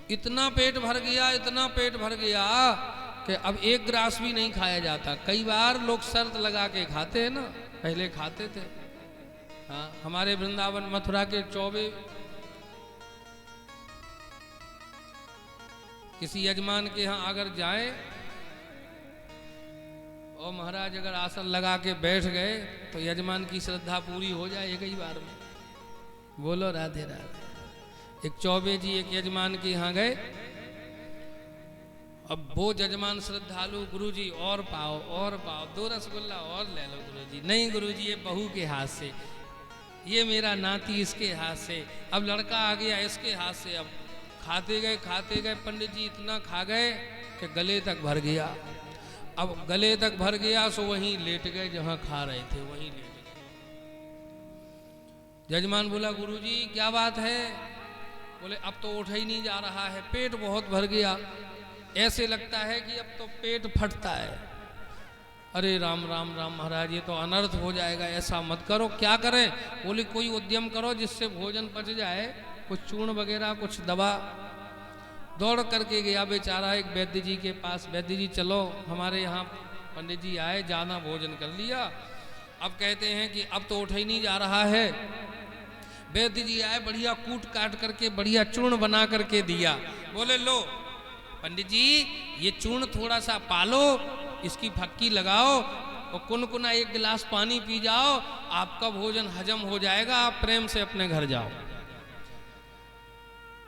इतना पेट भर गया, इतना पेट भर गया कि अब एक ग्रास भी नहीं खाया जाता। कई बार लोग शर्त लगा के खाते हैं ना, पहले खाते थे। हाँ, हमारे वृंदावन मथुरा के चौबे किसी यजमान के यहाँ अगर जाए और महाराज अगर आसन लगा के बैठ गए तो यजमान की श्रद्धा पूरी हो जाए एक ही बार में। बोलो राधे राधे। एक चौबे जी एक यजमान के यहाँ गए। अब वो यजमान श्रद्धालु, गुरुजी और पाओ और पाओ, 2 रसगुल्ला और ले लो गुरुजी। नहीं गुरुजी, ये बहू के हाथ से, ये मेरा नाती इसके हाथ से, अब लड़का आ गया इसके हाथ से। अब खाते गए पंडित जी इतना खा गए कि गले तक भर गया। अब गले तक भर गया सो वहीं लेट गए जहां खा रहे थे, वहीं लेट गए। यजमान बोला गुरुजी क्या बात है? बोले अब तो उठा ही नहीं जा रहा है, पेट बहुत भर गया, ऐसे लगता है कि अब तो पेट फटता है। अरे राम राम राम महाराज, ये तो अनर्थ हो जाएगा, ऐसा मत करो। क्या करें? बोले कोई उद्यम करो जिससे भोजन पच जाए, कुछ चूर्ण वगैरह, कुछ दवा। दौड़ करके गया बेचारा एक वैद्य जी के पास। वैद्य जी चलो हमारे यहाँ पंडित जी आए, ज़्यादा भोजन कर लिया, अब कहते हैं कि अब तो उठ ही नहीं जा रहा है। वैद्य जी आए, बढ़िया कूट काट करके बढ़िया चूर्ण बना करके दिया। बोले लो पंडित जी ये चूर्ण थोड़ा सा पालो, इसकी फक्की लगाओ और कुनकुना 1 गिलास पानी पी जाओ, आपका भोजन हजम हो जाएगा, आप प्रेम से अपने घर जाओ।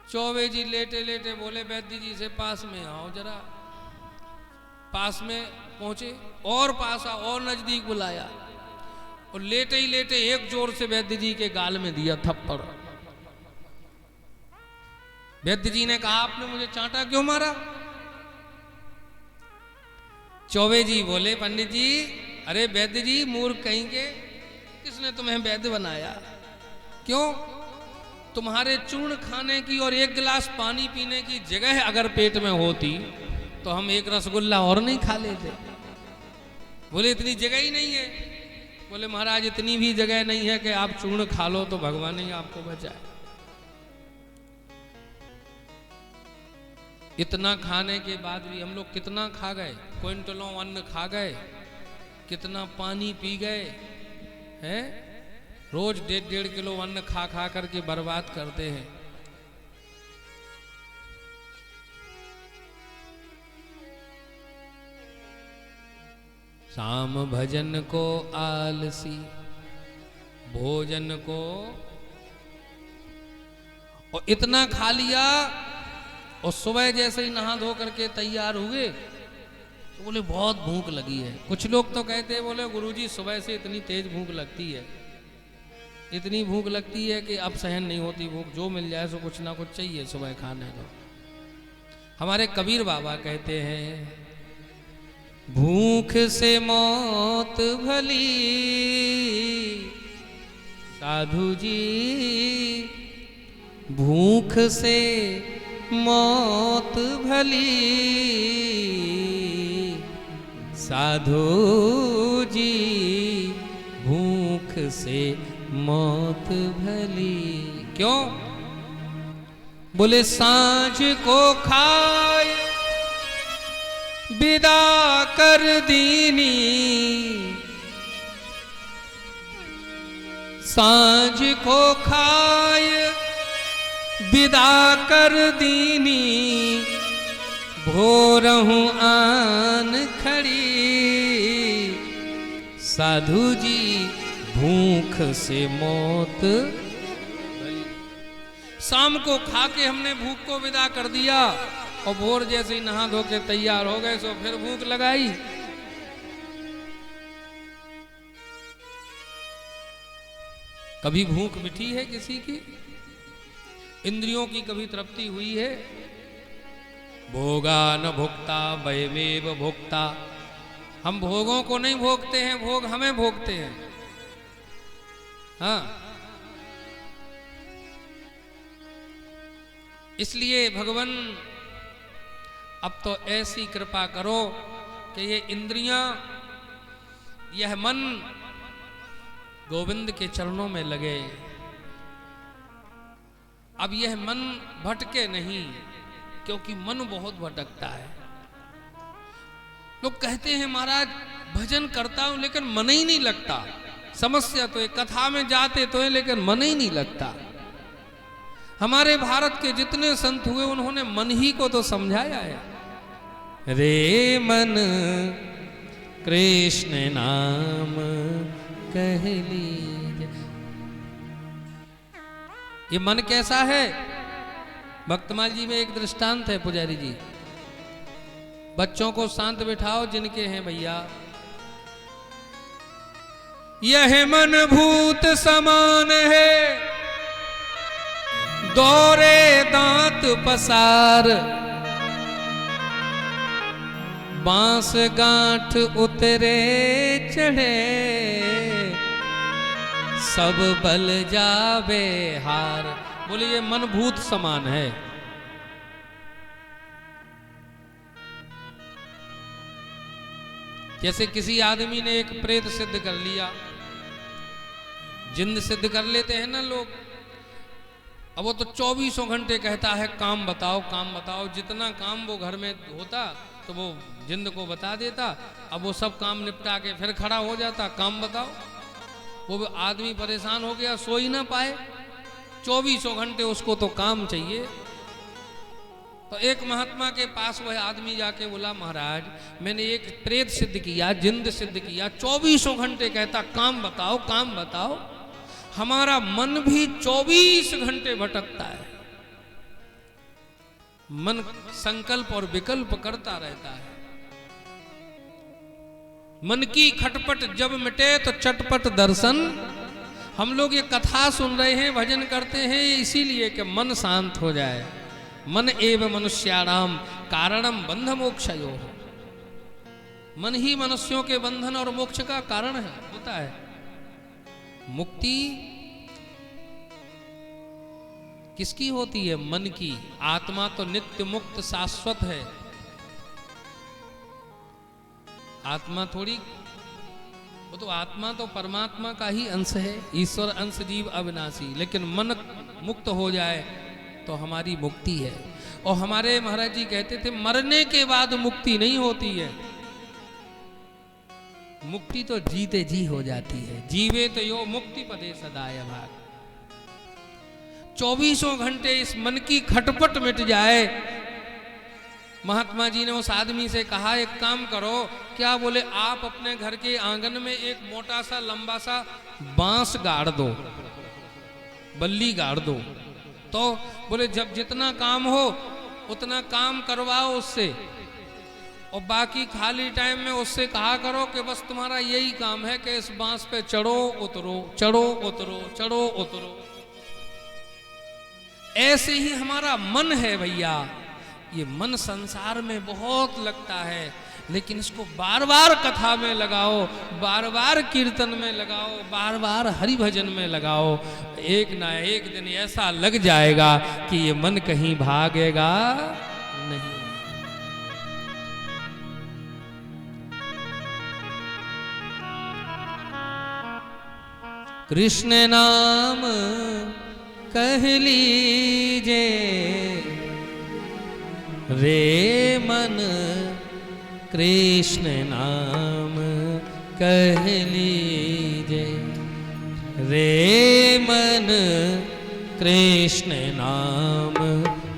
चौबे जी लेटे लेटे बोले वैद्य जी से पास में आओ जरा। पास में पहुंचे और पास आओ, और नजदीक बुलाया और लेटे ही लेटे एक जोर से वैद्य जी के गाल में दिया थप्पड़। वैद्य जी ने कहा आपने मुझे चांटा क्यों मारा? चौबे जी बोले पंडित जी, अरे वैद्य जी मूर्ख कहेंगे, किसने तुम्हें वैद्य बनाया? क्यों? तुम्हारे चूर्ण खाने की और 1 गिलास पानी पीने की जगह अगर पेट में होती तो हम 1 रसगुल्ला और नहीं खा लेते। बोले इतनी जगह ही नहीं है। बोले महाराज इतनी भी जगह नहीं है कि आप चूर्ण खा लो तो भगवान ही आपको बचाए। इतना खाने के बाद भी हम लोग कितना खा गए, क्विंटलों अन्न खा गए, कितना पानी पी गए हैं। रोज 1.5 किलो अन्न खा खा करके बर्बाद करते हैं। शाम भजन को आलसी, भोजन को, और इतना खा लिया और सुबह जैसे ही नहा धो करके तैयार हुए तो बोले बहुत भूख लगी है। कुछ लोग तो कहते हैं बोले गुरुजी सुबह से इतनी तेज भूख लगती है, इतनी भूख लगती है कि अब सहन नहीं होती भूख, जो मिल जाए सो कुछ ना कुछ चाहिए सुबह खाने को। हमारे कबीर बाबा कहते हैं भूख से मौत भली साधु जी, भूख से मौत भली साधु जी, भूख से मौत भली। क्यों? बोले सांझ को खाए विदा कर दीनी, सांझ को खाए विदा कर दीनी, भोरहूं आन खड़ी साधु जी, भूख से मौत। शाम को खा के हमने भूख को विदा कर दिया और भोर जैसे ही नहा धो के तैयार हो गए सो फिर भूख लगाई। कभी भूख मिटी है किसी की? इंद्रियों की कभी तृप्ति हुई है? भोगा न भुक्ता वयमेव भुक्ता, हम भोगों को नहीं भोगते हैं, भोग हमें भोगते हैं। हाँ, इसलिए भगवान अब तो ऐसी कृपा करो कि ये इंद्रियां, यह मन गोविंद के चरणों में लगे। अब यह मन भटके नहीं, क्योंकि मन बहुत भटकता है। लोग कहते हैं महाराज भजन करता हूं लेकिन मन ही नहीं लगता। समस्या तो है, कथा में जाते तो है लेकिन मन ही नहीं लगता। हमारे भारत के जितने संत हुए उन्होंने मन ही को तो समझाया है। रे मन कृष्ण नाम कह लीजिए। ये मन कैसा है? भक्तमाल जी में एक दृष्टांत है पुजारी जी। बच्चों को शांत बिठाओ जिनके हैं भैया। यह मन भूत समान है, दौरे दांत पसार, बांस गांठ उतरे चढ़े, सब बल जावे हार। बोले ये मन भूत समान है। जैसे किसी आदमी ने एक प्रेत सिद्ध कर लिया, जिन्न सिद्ध कर लेते हैं ना लोग। अब वो तो 24 घंटे कहता है काम बताओ काम बताओ। जितना काम वो घर में होता तो वो जिन्न को बता देता। अब वो सब काम निपटा के फिर खड़ा हो जाता, काम बताओ। वो आदमी परेशान हो गया, सो ही ना पाए। 24 घंटे उसको तो काम चाहिए। तो एक महात्मा के पास वह आदमी जाके बोला, महाराज मैंने एक प्रेत सिद्ध किया, जिंद सिद्ध किया, 24 घंटे कहता काम बताओ काम बताओ। हमारा मन भी 24 घंटे भटकता है। मन संकल्प और विकल्प करता रहता है। मन की खटपट जब मिटे तो चटपट दर्शन। हम लोग ये कथा सुन रहे हैं, भजन करते हैं इसीलिए कि मन शांत हो जाए। मन एव मनुष्याणाम कारणम बंध मोक्षयो। मन ही मनुष्यों के बंधन और मोक्ष का कारण है, होता है। मुक्ति किसकी होती है? मन की। आत्मा तो नित्य मुक्त शाश्वत है। आत्मा थोड़ी, वो तो आत्मा तो परमात्मा का ही अंश है। ईश्वर अंश जीव अविनाशी। लेकिन मन मुक्त हो जाए तो हमारी मुक्ति है। और हमारे महाराज जी कहते थे मरने के बाद मुक्ति नहीं होती है, मुक्ति तो जीते जी हो जाती है। जीवे तो यो मुक्ति पदे सदाय भाग। 24 घंटे इस मन की खटपट मिट जाए। महात्मा जी ने उस आदमी से कहा एक काम करो। क्या? बोले आप अपने घर के आंगन में एक मोटा सा लंबा सा बांस गाड़ दो, बल्ली गाड़ दो। तो बोले जब जितना काम हो उतना काम करवाओ उससे, और बाकी खाली टाइम में उससे कहा करो कि बस तुम्हारा यही काम है कि इस बांस पे चढ़ो उतरो, चढ़ो उतरो, चढ़ो उतरो। ऐसे ही हमारा मन है भैया। ये मन संसार में बहुत लगता है, लेकिन इसको बार बार कथा में लगाओ, बार बार कीर्तन में लगाओ, बार बार हरि भजन में लगाओ। एक ना एक दिन ऐसा लग जाएगा कि ये मन कहीं भागेगा नहीं। कृष्ण नाम कह लीजे रे मन, कृष्ण नाम कह लीजे रे मन, कृष्ण नाम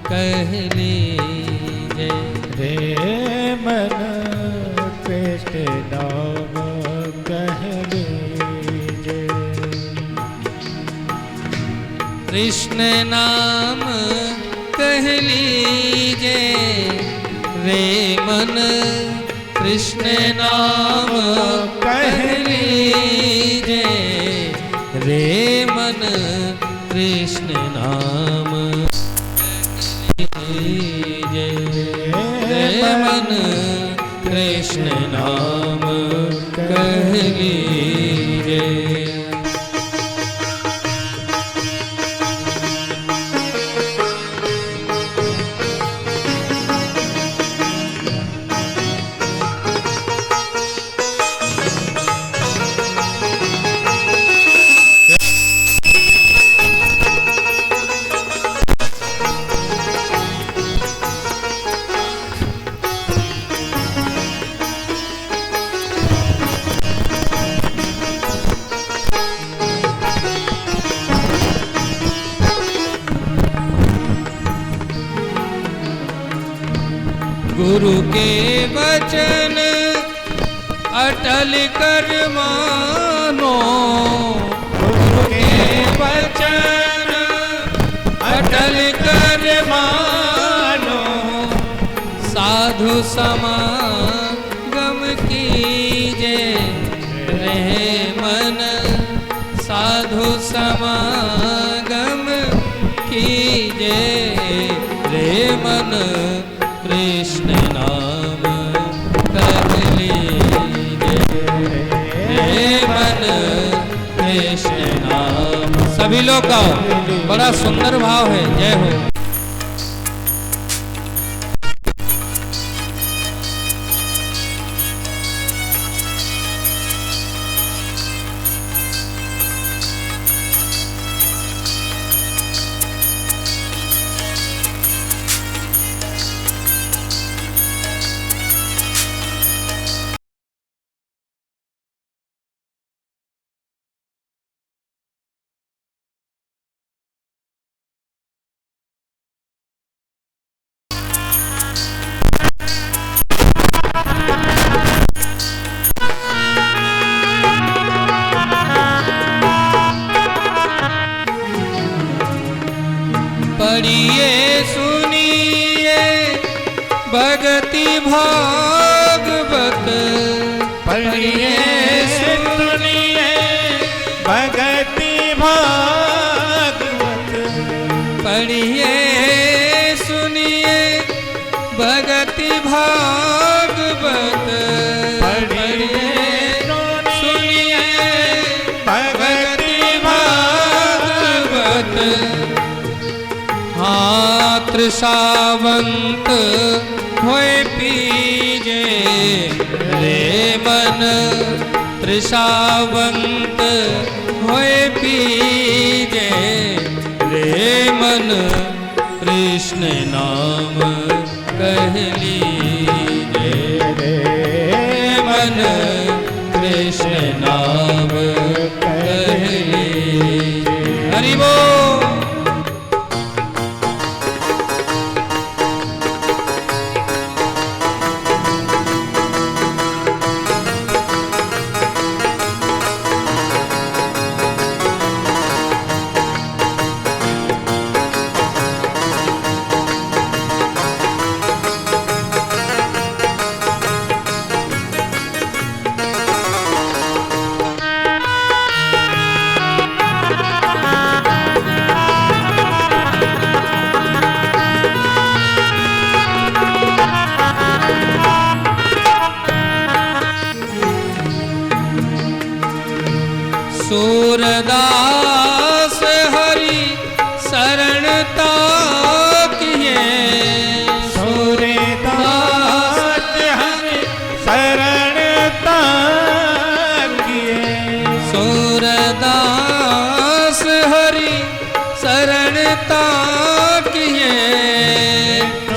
कह लीजे रे मन कृष्ण नाम कह लीजे। कृष्ण नाम कह लीजे रे मन, कृष्ण नाम कह लीजे रे मन, कृष्ण नाम लीजे रे मन, कृष्ण नाम कह लीजे। के वचन अटल कर मानो, गुरु के वचन अटल कर मानो, साधु समागम कीजे रहे मन, साधु समागम कीजे रे मन, कृष्ण नाम कर लीजे रे मन, कृष्ण नाम। सभी लोग गाओ, बड़ा सुंदर भाव है। जय हो। पढ़िए सुनिए भगति भागवत, पढ़िए सुनिए भगति भागवत, पढ़िए सुनिए भगति भागवत, पढ़िए सुनिए भगति भागवत। हाँ तृषावंत होए पीजे रे मन, तृषावंत होए पीजे रे मन, कृष्ण नाम कह लीजे रे मन, कृष्ण नाम कह लीजे। हरि बोल। सूरदास हरि शरण ताकिए, सूरदास हरि शरण ताकिए, सूरदास हरि शरण ताकिए,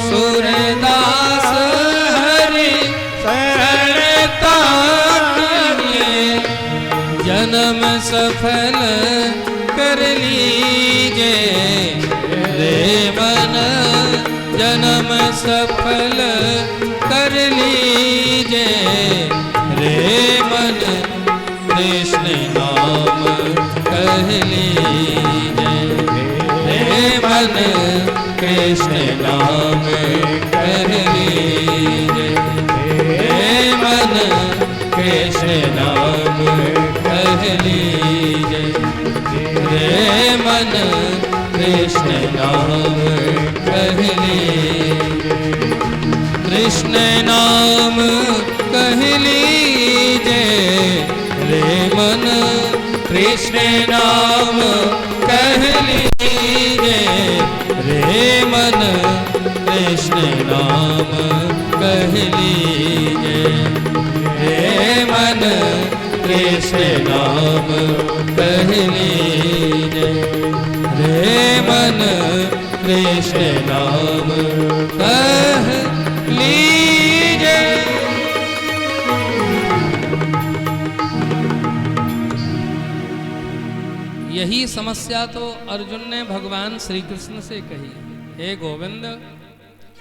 सूरदास हरि शरण ताकिए, जन्म सफल कर लीजे रे मन, जन्म सफल कर लीजे रे मन, कृष्ण नाम कह लीजे रे मन, कृष्ण नाम कह लीजे रे मन, कृष्ण नाम कह लीजे रे मन, कृष्ण नाम कह लीजे, कृष्ण नाम कह लीजे रे मन, कृष्ण नाम कह लीजे रे मन, कृष्ण नाम कह लीजे रे मन, कृष्ण नाम कह लीजे रे मन, कृष्ण नाम कह लीजे। यही समस्या तो अर्जुन ने भगवान श्री कृष्ण से कही। हे गोविंद,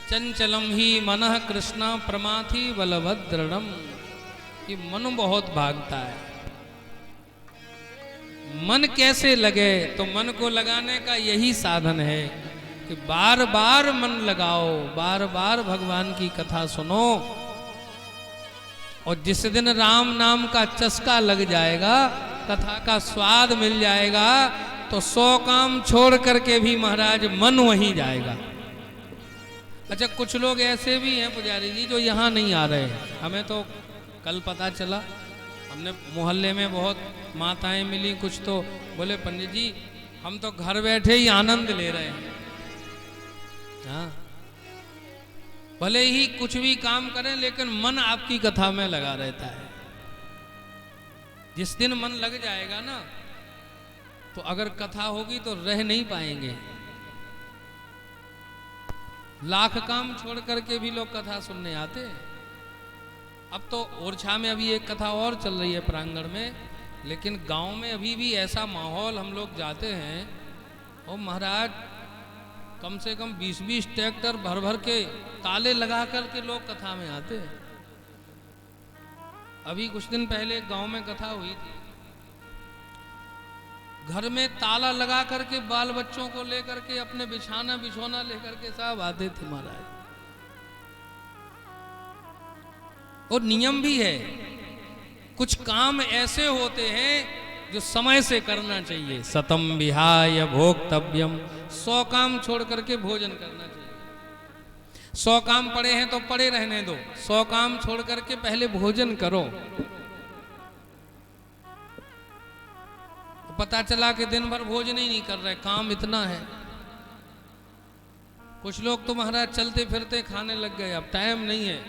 चंचलम ही मनः कृष्ण प्रमाथि बलभद्रणम। कि मन बहुत भागता है। मन कैसे लगे? तो मन को लगाने का यही साधन है कि बार बार मन लगाओ, बार बार भगवान की कथा सुनो। और जिस दिन राम नाम का चस्का लग जाएगा, कथा का स्वाद मिल जाएगा, तो 100 काम छोड़ करके भी महाराज मन वहीं जाएगा। अच्छा, कुछ लोग ऐसे भी हैं पुजारी जी जो यहाँ नहीं आ रहे हैं। हमें तो कल पता चला, हमने मोहल्ले में बहुत माताएं मिली, कुछ तो बोले पंडित जी हम तो घर बैठे ही आनंद ले रहे हैं। हाँ, भले ही कुछ भी काम करें लेकिन मन आपकी कथा में लगा रहता है। जिस दिन मन लग जाएगा ना, तो अगर कथा होगी तो रह नहीं पाएंगे। लाख काम छोड़ करके भी लोग कथा सुनने आते हैं। अब तो ओरछा में अभी एक कथा और चल रही है प्रांगण में, लेकिन गांव में अभी भी ऐसा माहौल, हम लोग जाते हैं और महाराज कम से कम 20-20 ट्रैक्टर भर भर के ताले लगा करके लोग कथा में आते हैं। अभी कुछ दिन पहले एक गांव में कथा हुई थी, घर में ताला लगा करके बाल बच्चों को लेकर के अपने बिछाना बिछोना लेकर के सब आते थे महाराज। और नियम भी है, कुछ काम ऐसे होते हैं जो समय से करना चाहिए। सतम विहाय भोक्तव्यम, 100 काम छोड़ करके भोजन करना चाहिए। 100 काम पड़े हैं तो पड़े रहने दो, 100 काम छोड़ करके पहले भोजन करो। पता चला कि दिन भर भोजन ही नहीं कर रहे, काम इतना है। कुछ लोग तो महाराज चलते फिरते खाने लग गए, अब टाइम नहीं है।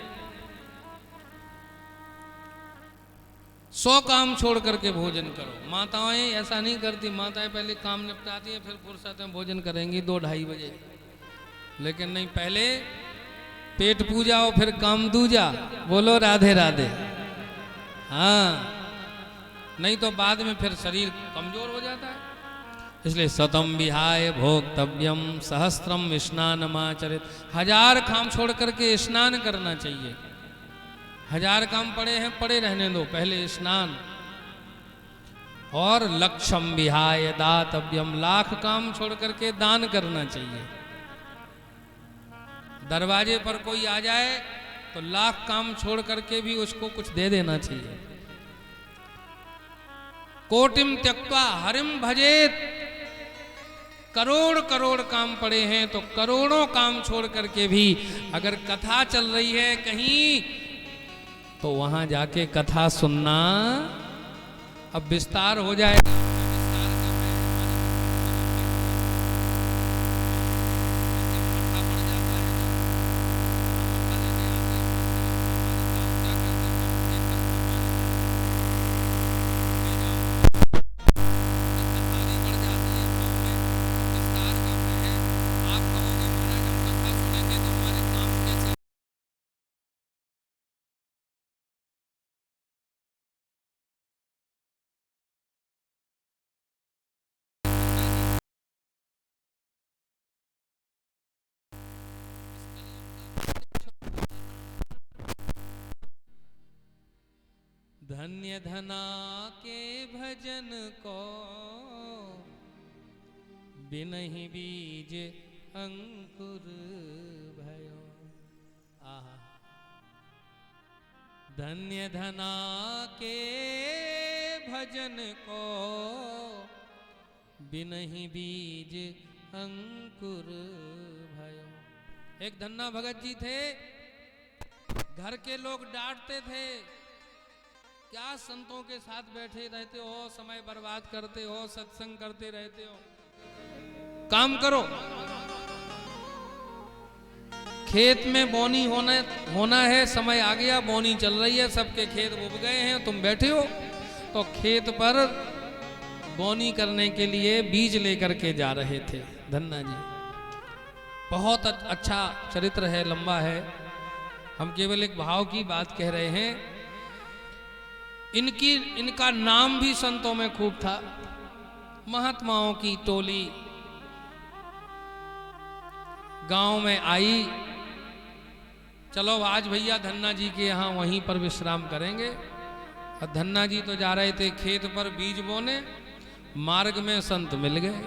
100 काम छोड़ करके भोजन करो। माताएं ऐसा नहीं करती, माताएं पहले काम निपटाती हैं, फिर फुर्सत में भोजन करेंगी 2-2:30 बजे। लेकिन नहीं, पहले पेट पूजा और फिर काम दूजा। बोलो राधे राधे। हाँ, नहीं तो बाद में फिर शरीर कमजोर हो जाता है। इसलिए सतम विहाय भोक्तव्यम सहस्त्रम स्नानमाचरित। 1000 काम छोड़ करके स्नान करना चाहिए। 1000 काम पड़े हैं, पड़े रहने दो, पहले स्नान। और लक्षम विहाय दातव्यम, 1,00,000 काम छोड़ करके दान करना चाहिए। दरवाजे पर कोई आ जाए तो 1,00,000 काम छोड़ करके भी उसको कुछ दे देना चाहिए। कोटिम त्यक्त्वा हरिम भजेत, करोड़ करोड़ काम पड़े हैं तो करोड़ों काम छोड़ करके भी अगर कथा चल रही है कहीं, तो वहां जाके कथा सुनना। अब विस्तार हो जाएगा। धन्य धना के भजन को बिनहि बीज अंकुर भयो। आहा, धन्य धना के भजन को बिनहि बीज अंकुर भयो। एक धन्ना भगत जी थे, घर के लोग डांटते थे, क्या संतों के साथ बैठे रहते हो, समय बर्बाद करते हो, सत्संग करते रहते हो, काम करो। खेत में बोनी होना है, समय आ गया, बोनी चल रही है, सबके खेत उब गए हैं, तुम बैठे हो। तो खेत पर बोनी करने के लिए बीज लेकर के जा रहे थे धन्ना जी। बहुत अच्छा चरित्र है, लंबा है, हम केवल एक भाव की बात कह रहे हैं। इनका नाम भी संतों में खूब था। महात्माओं की टोली गांव में आई चलो आज भैया धन्ना जी के यहाँ वहीं पर विश्राम करेंगे। और धन्ना जी तो जा रहे थे खेत पर बीज बोने, मार्ग में संत मिल गए।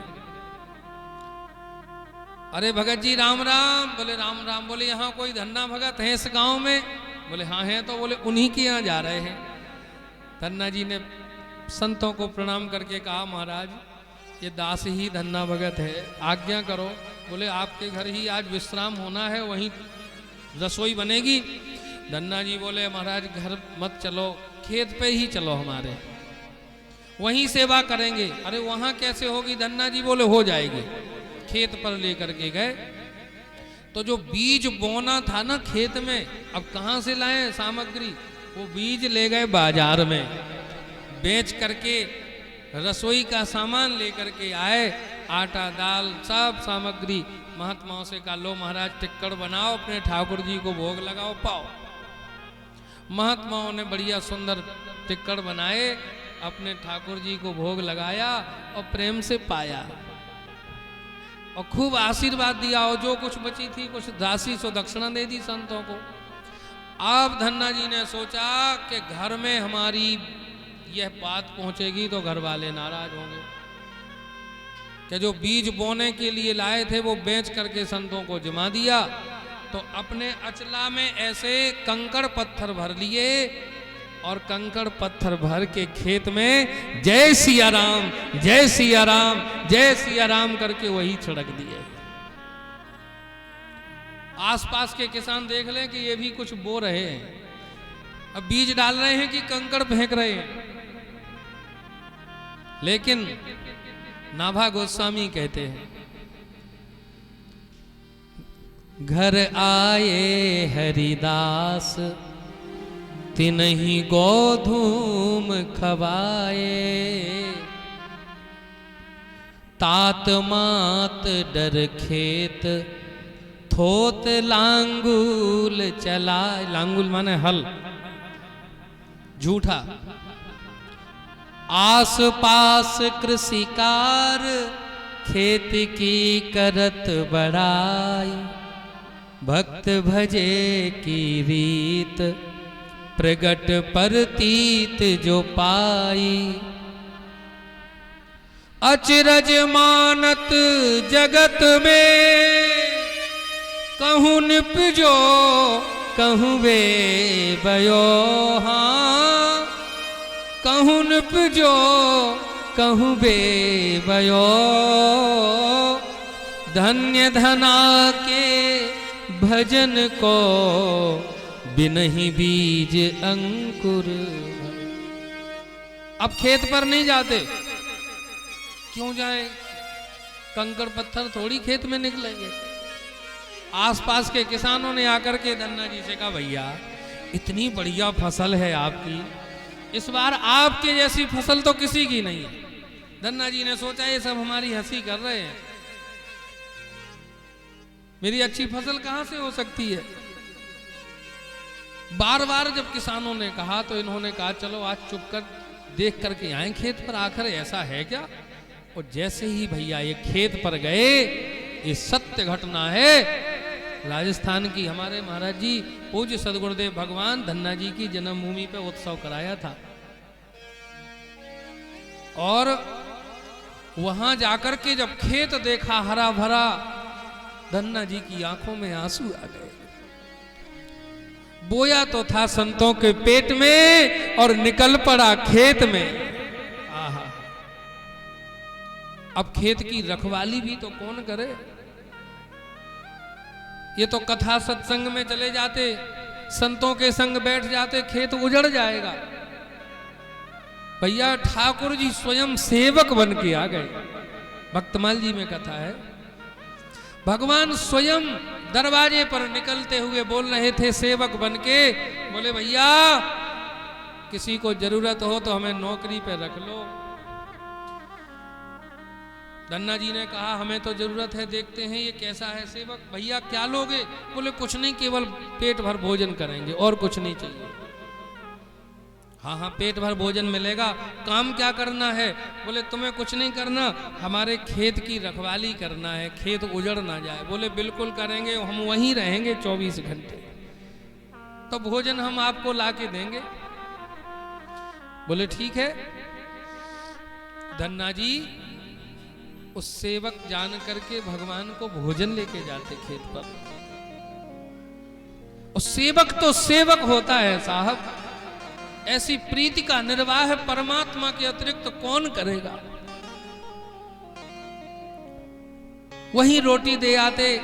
अरे भगत जी राम राम। बोले राम राम। बोले यहाँ कोई धन्ना भगत है इस गांव में? बोले हाँ है। तो बोले उन्हीं के यहाँ जा रहे हैं। धन्ना जी ने संतों को प्रणाम करके कहा महाराज ये दास ही धन्ना भगत है, आज्ञा करो। बोले आपके घर ही आज विश्राम होना है, वहीं रसोई बनेगी। धन्ना जी बोले महाराज घर मत चलो, खेत पे ही चलो, हमारे वहीं सेवा करेंगे। अरे वहां कैसे होगी? धन्ना जी बोले हो जाएगी। खेत पर लेकर के गए तो जो बीज बोना था ना खेत में, अब कहां से लाए सामग्री? वो बीज ले गए बाजार में, बेच करके रसोई का सामान लेकर के आए, आटा दाल सब सामग्री। महात्माओं से कहा लो महाराज टिक्कड़ बनाओ, अपने ठाकुर जी को भोग लगाओ, पाओ। महात्माओं ने बढ़िया सुंदर टिक्कड़ बनाए, अपने ठाकुर जी को भोग लगाया और प्रेम से पाया और खूब आशीर्वाद दिया। और जो कुछ बची थी कुछ राशि सो दक्षिणा दे दी संतों को। अब धन्ना जी ने सोचा कि घर में हमारी यह बात पहुंचेगी तो घर वाले नाराज होंगे कि जो बीज बोने के लिए लाए थे वो बेच करके संतों को जमा दिया। तो अपने अचला में ऐसे कंकड़ पत्थर भर लिए और कंकड़ पत्थर भर के खेत में जय सिया राम जय सिया राम जय सिया राम करके वही छिड़क दिए। आसपास के किसान देख लें कि ये भी कुछ बो रहे हैं, अब बीज डाल रहे हैं कि कंकड़ फेंक रहे हैं। लेकिन नाभा गोस्वामी कहते हैं घर आए हरिदास तिनहि गोधूम खवाए, तात मात डर खेत थोत लांगुल चला। लांगुल माने हल, झूठा। आस पास कृषिकार खेत की करत बड़ाई, भक्त भजे की रीत प्रगट परतीत जो पाई। अचरज मानत जगत में कहूँ निपजो कहूँ वे बयो। हाँ कहूँ निपजो कहूँ बे बयो। धन्य धना के भजन को बिनहि बीज अंकुर। अब खेत पर नहीं जाते, क्यों जाए? कंकड़ पत्थर थोड़ी खेत में निकलेंगे। आसपास के किसानों ने आकर के धन्ना जी से कहा भैया इतनी बढ़िया फसल है आपकी, इस बार आपके जैसी फसल तो किसी की नहीं है। धन्ना जी ने सोचा ये सब हमारी हंसी कर रहे हैं, मेरी अच्छी फसल कहां से हो सकती है। बार बार जब किसानों ने कहा तो इन्होंने कहा चलो आज चुप कर देख करके आए खेत पर, आखिर ऐसा है क्या। और जैसे ही भैया ये खेत पर गए, ये सत्य घटना है राजस्थान की, हमारे महाराज जी पूज्य सदगुरुदेव भगवान धन्ना जी की जन्मभूमि पे उत्सव कराया था। और वहां जाकर के जब खेत देखा हरा भरा, धन्ना जी की आंखों में आंसू आ गए। बोया तो था संतों के पेट में और निकल पड़ा खेत में। आहा, अब खेत की रखवाली भी तो कौन करे। ये तो कथा सत्संग में चले जाते, संतों के संग बैठ जाते, खेत उजड़ जाएगा। भैया ठाकुर जी स्वयं सेवक बन के आ गए। भक्तमाल जी में कथा है, भगवान स्वयं दरवाजे पर निकलते हुए बोल रहे थे सेवक बन के, बोले भैया किसी को जरूरत हो तो हमें नौकरी पे रख लो। धन्ना जी ने कहा हमें तो जरूरत है, देखते हैं ये कैसा है सेवक। भैया क्या लोगे? बोले कुछ नहीं, केवल पेट भर भोजन करेंगे और कुछ नहीं चाहिए। हाँ हाँ पेट भर भोजन मिलेगा, काम क्या करना है? बोले तुम्हें कुछ नहीं करना, हमारे खेत की रखवाली करना है, खेत उजड़ ना जाए। बोले बिल्कुल करेंगे, हम वहीं रहेंगे 24 घंटे। तो भोजन हम आपको ला के देंगे। बोले ठीक है। धन्ना जी उस सेवक जान करके भगवान को भोजन लेके जाते खेत पर। उस सेवक तो सेवक होता है साहब, ऐसी प्रीति का निर्वाह परमात्मा के अतिरिक्त कौन करेगा। वही रोटी दे आते,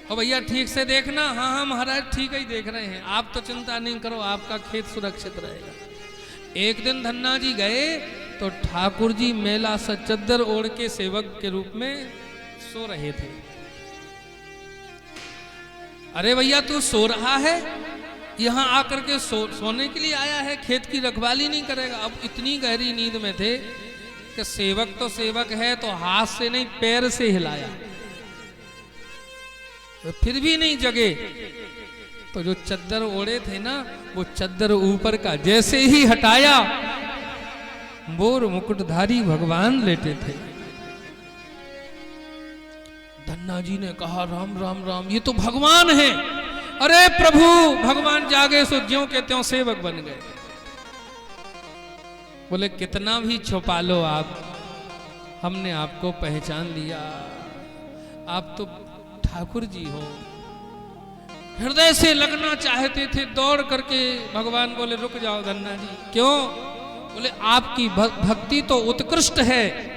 और भैया ठीक से देखना। हाँ हाँ महाराज ठीक ही देख रहे हैं, आप तो चिंता नहीं करो, आपका खेत सुरक्षित रहेगा। एक दिन धन्ना जी गए तो ठाकुर जी मेला सा चद्दर ओढ़ के सेवक के रूप में सो रहे थे। अरे भैया तू सो रहा है, यहां आकर के सोने के लिए आया है, खेत की रखवाली नहीं करेगा। अब इतनी गहरी नींद में थे कि सेवक तो सेवक है, तो हाथ से नहीं पैर से हिलाया, तो फिर भी नहीं जगे। तो जो चद्दर ओढ़े थे ना, वो चद्दर ऊपर का जैसे ही हटाया, मोर मुकुटधारी भगवान लेटे थे। धन्ना जी ने कहा राम राम राम, ये तो भगवान है। अरे प्रभु, भगवान जागे सो ज्यों के त्यों सेवक बन गए। बोले कितना भी छुपा लो आप, हमने आपको पहचान लिया, आप तो ठाकुर जी हो। हृदय से लगना चाहते थे, दौड़ करके भगवान बोले रुक जाओ धन्ना जी। क्यों? बोले आपकी भक्ति तो उत्कृष्ट है,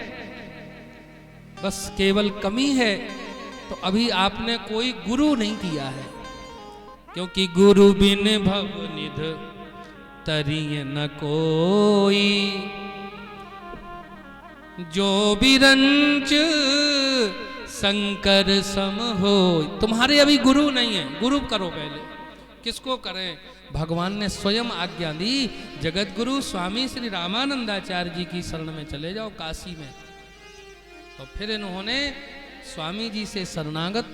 बस केवल कमी है तो अभी आपने कोई गुरु नहीं किया है, क्योंकि गुरु बिन भव निध तरिय न कोई, जो बिरंच शंकर सम हो। तुम्हारे अभी गुरु नहीं है, गुरु करो पहले। किसको करें? भगवान ने स्वयं आज्ञा दी, जगत गुरु स्वामी श्री रामानंदाचार्य जी की शरण में चले जाओ काशी में। तो फिर इन्होंने स्वामी जी से शरणागत,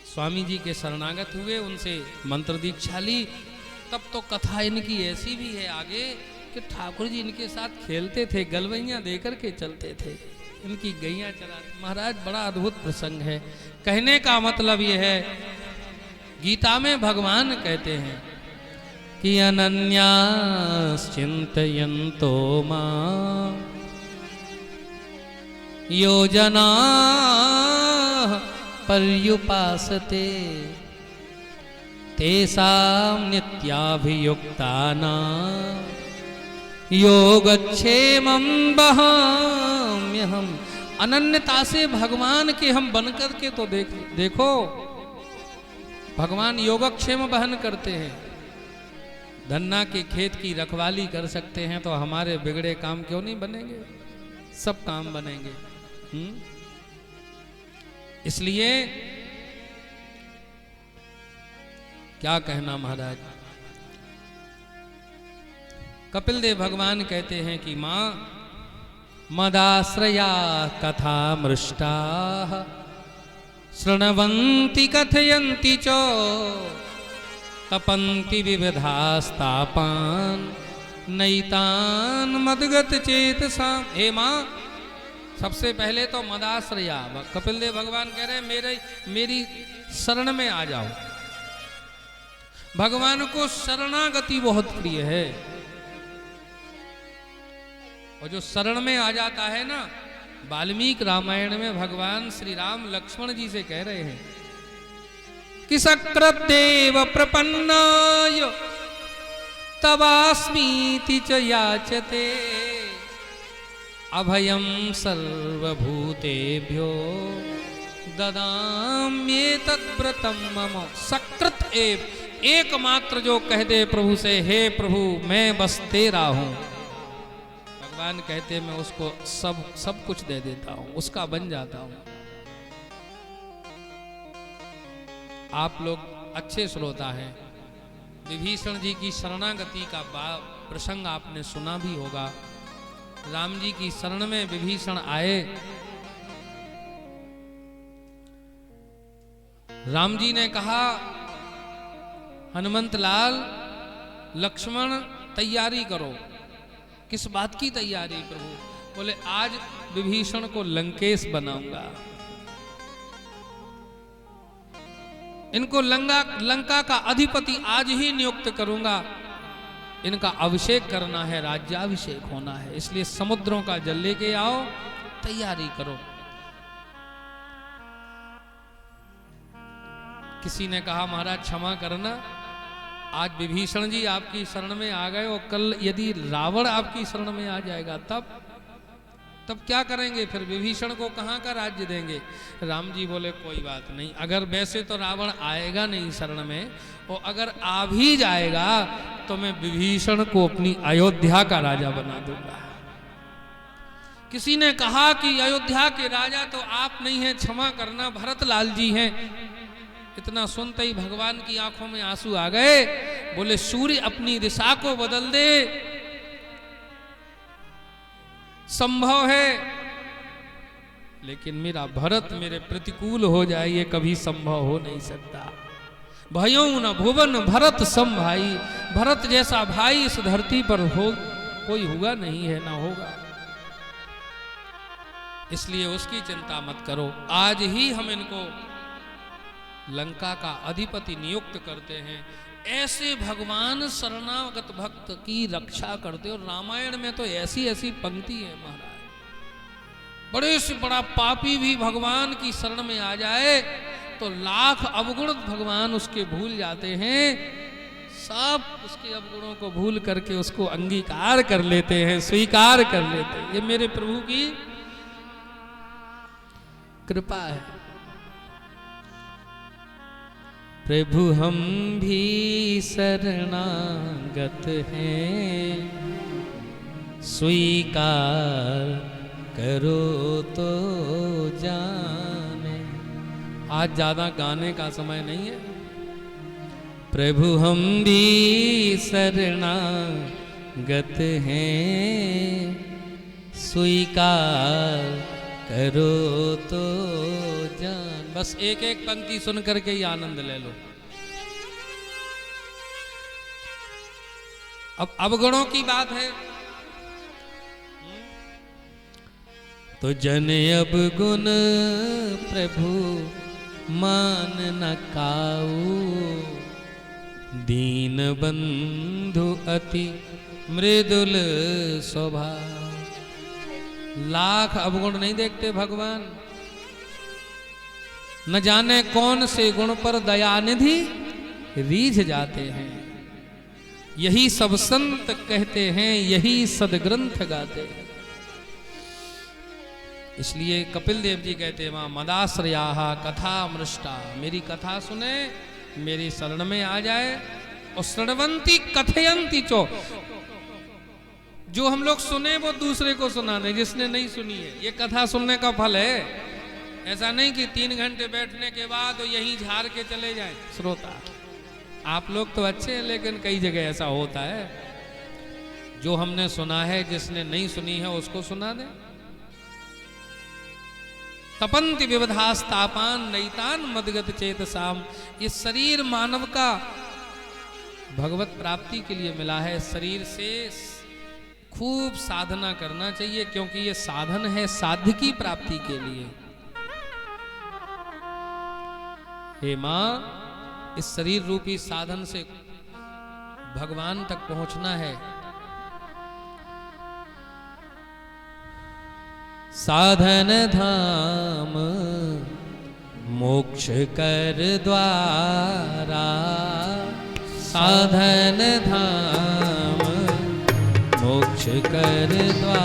स्वामी जी के शरणागत हुए, उनसे मंत्र दीक्षा ली। तब तो कथा इनकी ऐसी भी है आगे कि ठाकुर जी इनके साथ खेलते थे, गलवैयां देकर के चलते थे, इनकी गैयां चराते। महाराज बड़ा अद्भुत प्रसंग है। कहने का मतलब यह है, गीता में भगवान कहते हैं कि अनन्यास चिंतयन्तो मां योजना पर्युपासते तेषां नित्याभियुक्तानां योगक्षेमं वहाम्यहम्। अनन्यता से भगवान के हम बनकर के तो देखो, भगवान योगक्षेम वहन करते हैं। धन्ना के खेत की रखवाली कर सकते हैं, तो हमारे बिगड़े काम क्यों नहीं बनेंगे? सब काम बनेंगे। इसलिए क्या कहना महाराज। कपिल देव भगवान कहते हैं कि मां मदाश्रया कथा मृष्टा शृण्वन्ति कथयन्ति च तपन्ति विविधास्तापान् नैतान् मदगत चेतसा। हे मां, सबसे पहले तो मदाश्रया, कपिल देव भगवान कह रहे हैं मेरी शरण में आ जाओ। भगवान को शरणागति बहुत प्रिय है, और जो शरण में आ जाता है ना, वाल्मीकि रामायण में भगवान श्री राम लक्ष्मण जी से कह रहे हैं कि सकृदेव प्रपन्नाय तवास्मीति च याचते अभयं सर्वभूतेभ्यो ददाम्येतद्व्रतं मम। सकृत एव, एकमात्र जो कह दे प्रभु से, हे प्रभु मैं बस तेरा हूं, भगवान कहते मैं उसको सब कुछ दे देता हूं, उसका बन जाता हूं। आप लोग अच्छे श्रोता हैं, विभीषण जी की शरणागति का प्रसंग आपने सुना भी होगा। राम जी की शरण में विभीषण आए, राम जी ने कहा हनुमंत लाल, लक्ष्मण तैयारी करो। किस बात की तैयारी प्रभु? बोले आज विभीषण को लंकेश बनाऊंगा। इनको लंका का अधिपति आज ही नियुक्त करूंगा। इनका अभिषेक करना है, राज्याभिषेक होना है, इसलिए समुद्रों का जल लेके आओ, तैयारी करो। किसी ने कहा महाराज क्षमा करना, आज विभीषण जी आपकी शरण में आ गए और कल यदि रावण आपकी शरण में आ जाएगा तब क्या करेंगे? फिर विभीषण को कहाँ का राज्य देंगे? राम जी बोले कोई बात नहीं, अगर वैसे तो रावण आएगा नहीं शरण में, और अगर आ भी जाएगा तो मैं विभीषण को अपनी अयोध्या का राजा बना दूंगा। किसी ने कहा कि अयोध्या के राजा तो आप नहीं हैं, क्षमा करना भरत लाल जी हैं। इतना सुनते ही भगवान की आंखों में आंसू आ गए। बोले सूर्य अपनी दिशा को बदल दे, संभव है, लेकिन मेरा भरत मेरे प्रतिकूल हो जाए ये कभी संभव हो नहीं सकता। भयो न भुवन भरत सम भाई, भरत जैसा भाई इस धरती पर हो कोई हुआ नहीं है, ना होगा। इसलिए उसकी चिंता मत करो। आज ही हम इनको लंका का अधिपति नियुक्त करते हैं। ऐसे भगवान शरणागत भक्त की रक्षा करते। और रामायण में तो ऐसी ऐसी पंक्ति है महाराज, बड़े से बड़ा पापी भी भगवान की शरण में आ जाए तो लाख अवगुण भगवान उसके भूल जाते हैं, सब उसके अवगुणों को भूल करके उसको अंगीकार कर लेते हैं, स्वीकार कर लेते हैं। ये मेरे प्रभु की कृपा है। प्रभु हम भी शरणागत हैं, स्वीकार करो तो जाने। आज ज्यादा गाने का समय नहीं है। प्रभु हम भी शरणागत हैं, स्वीकार करो तो जान। बस एक एक पंक्ति सुन करके ही आनंद ले लो। अब अवगुणों की बात है तो जन अवगुण प्रभु मान न काऊ, दीन बंधु अति मृदुल स्वभाव। लाख अवगुण नहीं देखते भगवान, न जाने कौन से गुण पर दयानिधि रीझ जाते हैं। यही सब संत कहते हैं, यही सदग्रंथ गाते हैं। इसलिए कपिल देव जी कहते हैं मां मदाश्रयाः कथा मृष्टा, मेरी कथा सुने, मेरी शरण में आ जाए। और शृण्वन्ति कथयन्ति चो, जो हम लोग सुने वो दूसरे को सुनाने, जिसने नहीं सुनी है। ये कथा सुनने का फल है। ऐसा नहीं कि 3 घंटे बैठने के बाद वो यहीं झाड़ के चले जाएं श्रोता। आप लोग तो अच्छे हैं, लेकिन कई जगह ऐसा होता है। जो हमने सुना है, जिसने नहीं सुनी है उसको सुना दे। तपंति विविधास्तापान नैतान मदगत चेतसाम। ये शरीर मानव का भगवत प्राप्ति के लिए मिला है। शरीर से खूब साधना करना चाहिए, क्योंकि ये साधन है साध्य की प्राप्ति के लिए। हे मां, इस शरीर रूपी साधन से भगवान तक पहुंचना है। साधन धाम मोक्ष कर द्वारा, साधन धाम मोक्ष कर द्वारा।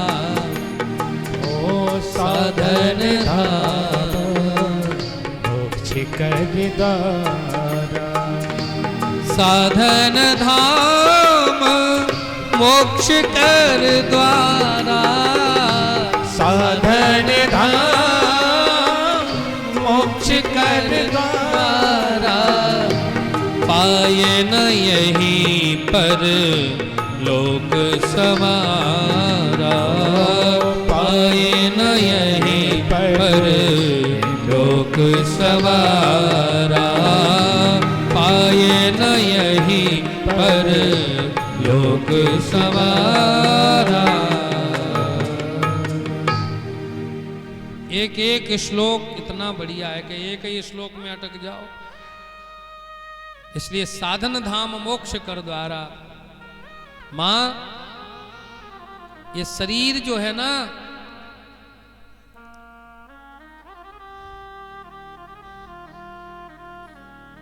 ओ साधन धाम मोक्ष कर द्वारा, साधन धाम मोक्ष कर द्वारा, साधन धाम मोक्ष कर द्वारा। पाए न यहीं पर लोक सवारा, पाए न यहीं पर लोक सवारा, पाए न यहीं पर लोक सवारा। एक एक श्लोक इतना बढ़िया है कि एक ही श्लोक में अटक जाओ। इसलिए साधन धाम मोक्ष कर द्वारा। मां ये शरीर जो है ना,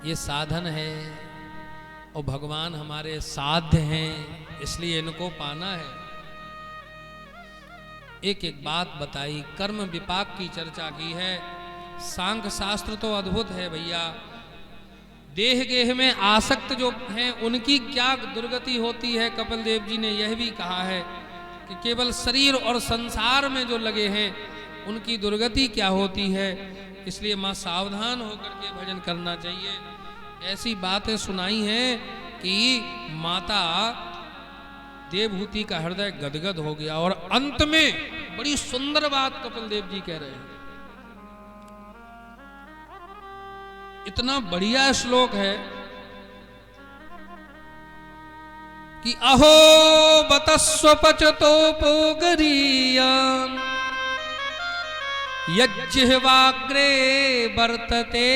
ये साधन है और भगवान हमारे साध्य हैं, इसलिए इनको पाना है। एक एक बात बताई, कर्म विपाक की चर्चा की है। सांख्य शास्त्र तो अद्भुत है भैया। देह गेह में आसक्त जो हैं उनकी क्या दुर्गति होती है, कपिल देव जी ने यह भी कहा है कि केवल शरीर और संसार में जो लगे हैं उनकी दुर्गति क्या होती है। इसलिए मां सावधान होकर के भजन करना चाहिए। ऐसी बातें सुनाई हैं कि माता देवहूति का हृदय गदगद हो गया। और अंत में बड़ी सुंदर बात कपिल देव जी कह रहे हैं, इतना बढ़िया श्लोक है कि अहो बतस्वपचतोपोगरीयाम् यज्जिह्वाग्रे वर्तते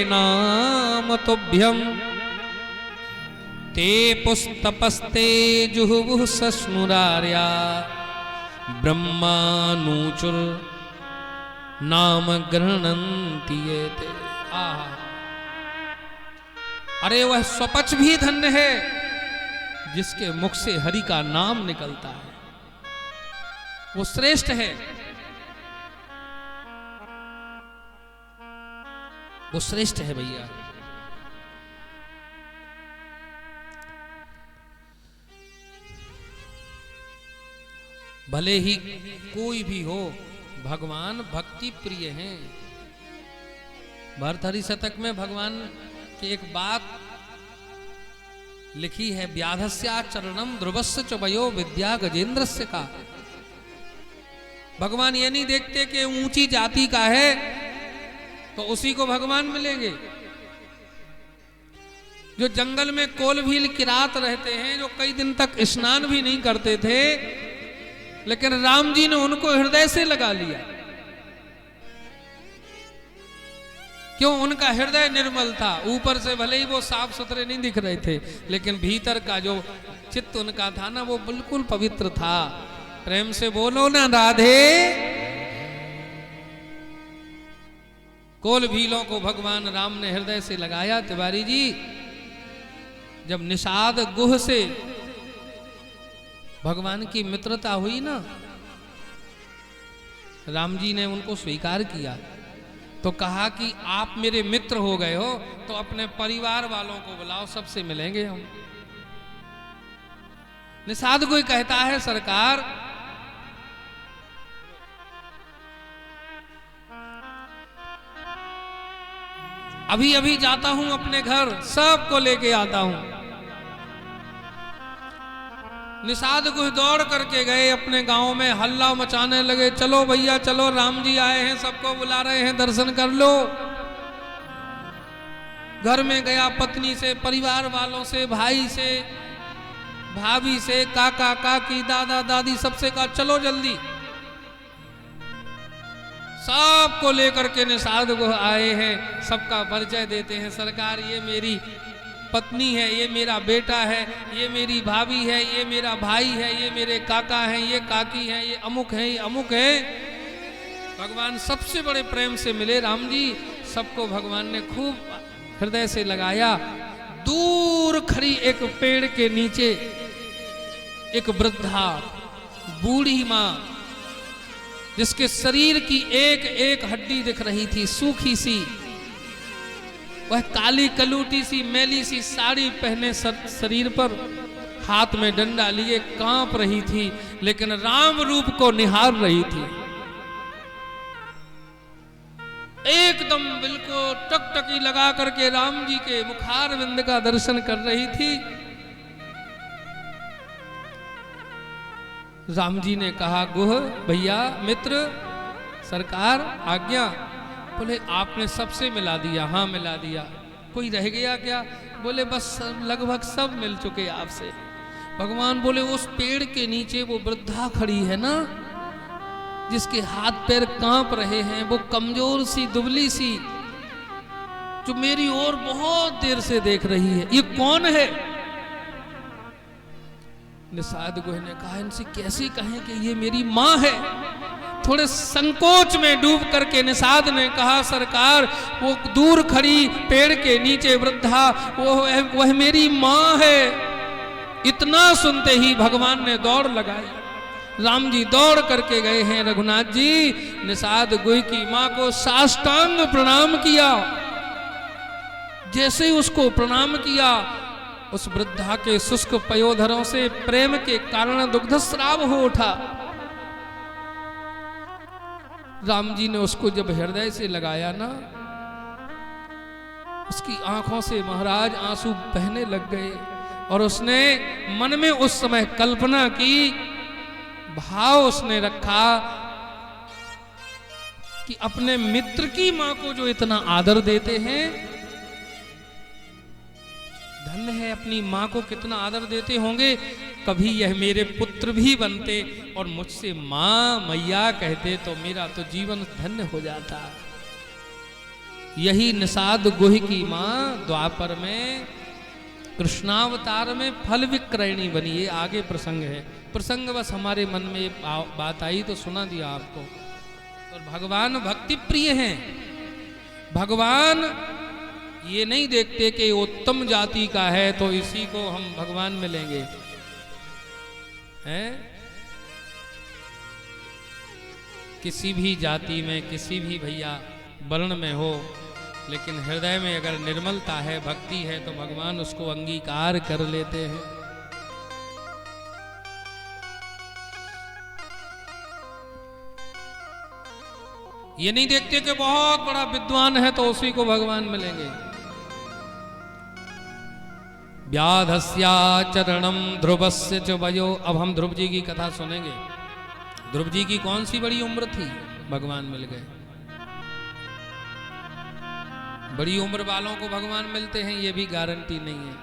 नाम तुभ्यम् ते पुस्तपस्ते जुहुवुः सस्नुरार्या ब्रह्मानुचुर नाम गृह्णन्ति ये ते। आहा, अरे वह स्वपच भी धन्य है जिसके मुख से हरि का नाम निकलता है, वो श्रेष्ठ है, वो श्रेष्ठ है भैया। भले ही कोई भी हो, भगवान भक्ति प्रिय हैं। भरथरी शतक में भगवान की एक बात लिखी है, व्याधस्या चरणम ध्रुवस्य च वयो विद्या गजेंद्रस्य का। भगवान ये नहीं देखते कि ऊंची जाति का है तो उसी को भगवान मिलेंगे। जो जंगल में कोलभील किरात रहते हैं, जो कई दिन तक स्नान भी नहीं करते थे, लेकिन राम जी ने उनको हृदय से लगा लिया। क्यों? उनका हृदय निर्मल था। ऊपर से भले ही वो साफ सुथरे नहीं दिख रहे थे, लेकिन भीतर का जो चित्त उनका था ना, वो बिल्कुल पवित्र था। प्रेम से बोलो ना राधे। कोल भीलों को भगवान राम ने हृदय से लगाया। तिवारी जी, जब निषाद गुह से भगवान की मित्रता हुई ना, राम जी ने उनको स्वीकार किया तो कहा कि आप मेरे मित्र हो गए हो तो अपने परिवार वालों को बुलाओ, सबसे मिलेंगे हम। निषाद कोई कहता है, सरकार अभी अभी जाता हूं अपने घर, सबको लेके आता हूं। निषाद कुछ दौड़ करके गए अपने गांव में, हल्ला मचाने लगे, चलो भैया चलो, राम जी आए हैं, सबको बुला रहे हैं, दर्शन कर लो। घर में गया, पत्नी से, परिवार वालों से, भाई से, भाभी से, काका काकी, दादा दादी, सबसे कहा चलो जल्दी। सबको लेकर के निषाद को आए हैं, सबका परिचय देते हैं। सरकार, ये मेरी पत्नी है, ये मेरा बेटा है, ये मेरी भाभी है, ये मेरा भाई है, ये मेरे काका हैं, ये काकी हैं, ये अमुक है, ये अमुक है। भगवान सबसे बड़े प्रेम से मिले राम जी। सबको भगवान ने खूब हृदय से लगाया। दूर खड़ी एक पेड़ के नीचे एक वृद्धा बूढ़ी मां, जिसके शरीर की एक एक हड्डी दिख रही थी, सूखी सी, वह काली कलूटी सी मैली सी साड़ी पहने शरीर पर, हाथ में डंडा लिए कांप रही थी, लेकिन राम रूप को निहार रही थी। एकदम बिल्कुल टकटकी लगा करके राम जी के मुखार विंद का दर्शन कर रही थी। राम जी ने कहा, गुह भैया मित्र, सरकार आज्ञा। बोले आपने सबसे मिला दिया? हाँ मिला दिया। कोई रह गया क्या? बोले बस लगभग सब मिल चुके आपसे। भगवान बोले उस पेड़ के नीचे वो वृद्धा खड़ी है ना, जिसके हाथ पैर कांप रहे हैं, वो कमजोर सी दुबली सी, जो मेरी ओर बहुत देर से देख रही है, ये कौन है? निषाद गोह ने कहा, इनसे कैसे कहें कि ये मेरी मां है। थोड़े संकोच में डूब करके निषाद ने कहा, सरकार वो दूर खड़ी पेड़ के नीचे वृद्धा वह मेरी मां है। इतना सुनते ही भगवान ने दौड़ लगाई। राम जी दौड़ करके गए हैं रघुनाथ जी, निषाद गोह की मां को साष्टांग प्रणाम किया। जैसे ही उसको प्रणाम किया, उस वृद्धा के शुष्क पयोधरों से प्रेम के कारण दुग्धस्राव हो उठा। राम जी ने उसको जब हृदय से लगाया ना, उसकी आंखों से महाराज आंसू बहने लग गए। और उसने मन में उस समय कल्पना की, भाव उसने रखा कि अपने मित्र की मां को जो इतना आदर देते हैं, धन्य है अपनी मां को कितना आदर देते होंगे, कभी यह मेरे पुत्र भी बनते और मुझसे मां मैया कहते तो मेरा तो जीवन धन्य हो जाता। यही निषाद गोह की मां द्वापर में कृष्णावतार में फल विक्रयणी बनी। ये आगे प्रसंग है, प्रसंग बस हमारे मन में बात आई तो सुना दिया आपको। और भगवान भक्ति प्रिय हैं। भगवान ये नहीं देखते कि उत्तम जाति का है तो इसी को हम भगवान में लेंगे, हैं? किसी भी जाति में, किसी भी भैया वर्ण में हो, लेकिन हृदय में अगर निर्मलता है, भक्ति है, तो भगवान उसको अंगीकार कर लेते हैं। ये नहीं देखते कि बहुत बड़ा विद्वान है तो उसी को भगवान मिलेंगे। व्याधस्या चरणम ध्रुवस्य च वयो। अब हम ध्रुव जी की कथा सुनेंगे। ध्रुव जी की कौन सी बड़ी उम्र थी, भगवान मिल गए। बड़ी उम्र वालों को भगवान मिलते हैं ये भी गारंटी नहीं है।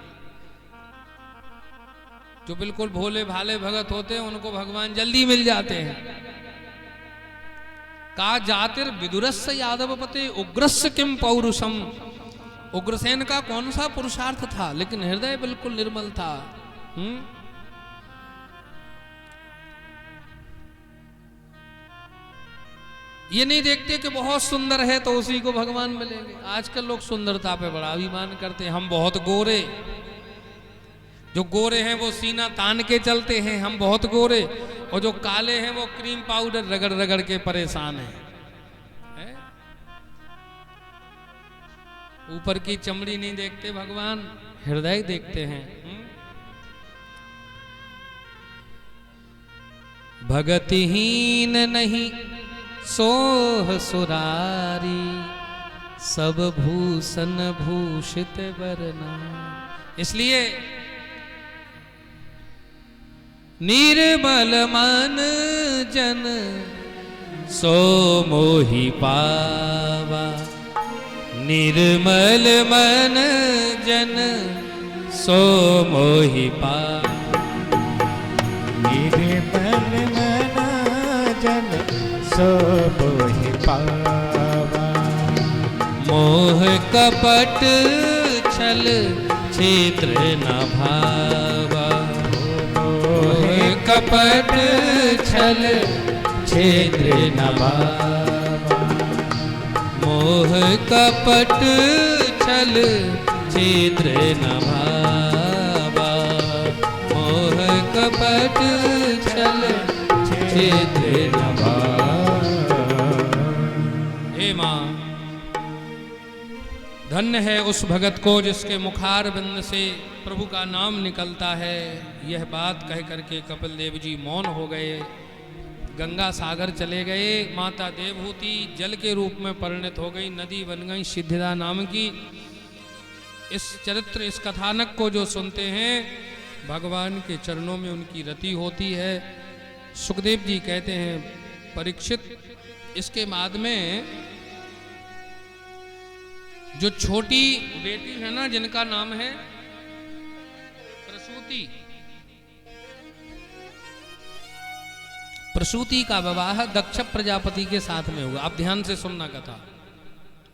जो बिल्कुल भोले भाले भगत होते हैं उनको भगवान जल्दी मिल जाते हैं। का जातिर विदुरस्य यादव पते उग्रस्य किम पौरुषम। उग्रसेन का कौन सा पुरुषार्थ था, लेकिन हृदय बिल्कुल निर्मल था। ये नहीं देखते कि बहुत सुंदर है तो उसी को भगवान मिलेंगे। आजकल लोग सुंदरता पे बड़ा अभिमान करते हैं। हम बहुत गोरे, जो गोरे हैं वो सीना तान के चलते हैं, हम बहुत गोरे, और जो काले हैं वो क्रीम पाउडर रगड़ रगड़ के परेशान हैं। ऊपर की चमड़ी नहीं देखते भगवान, हृदय देखते हैं। भगतिहीन नहीं सोह सुरारी, सब भूषण भूषित वरना। इसलिए निर्मल मन जन सो मोहि पावा। निर्मल मन जन सो मोहि पावा। निर्मल मन जन सो मोहि पावा। मोह कपट छल क्षेत्र न भावा। मोह कपट छल क्षेत्र न भावा। मोह कपट छल क्षेत्र न भावा। मोह कपट छल क्षेत्र न भावा। हे मां, धन्य है उस भगत को जिसके मुखार बिंद से प्रभु का नाम निकलता है। यह बात कह करके कपिल देव जी मौन हो गए, गंगा सागर चले गए। माता देवहूति जल के रूप में परिणत हो गई, नदी बन गई सिद्धिदा नाम की। इस चरित्र, इस कथानक को जो सुनते हैं, भगवान के चरणों में उनकी रति होती है। सुखदेव जी कहते हैं, परीक्षित, इसके बाद में जो छोटी बेटी है ना, जिनका नाम है प्रसूति, प्रसूति का विवाह दक्ष प्रजापति के साथ में हुआ। आप ध्यान से सुनना कथा।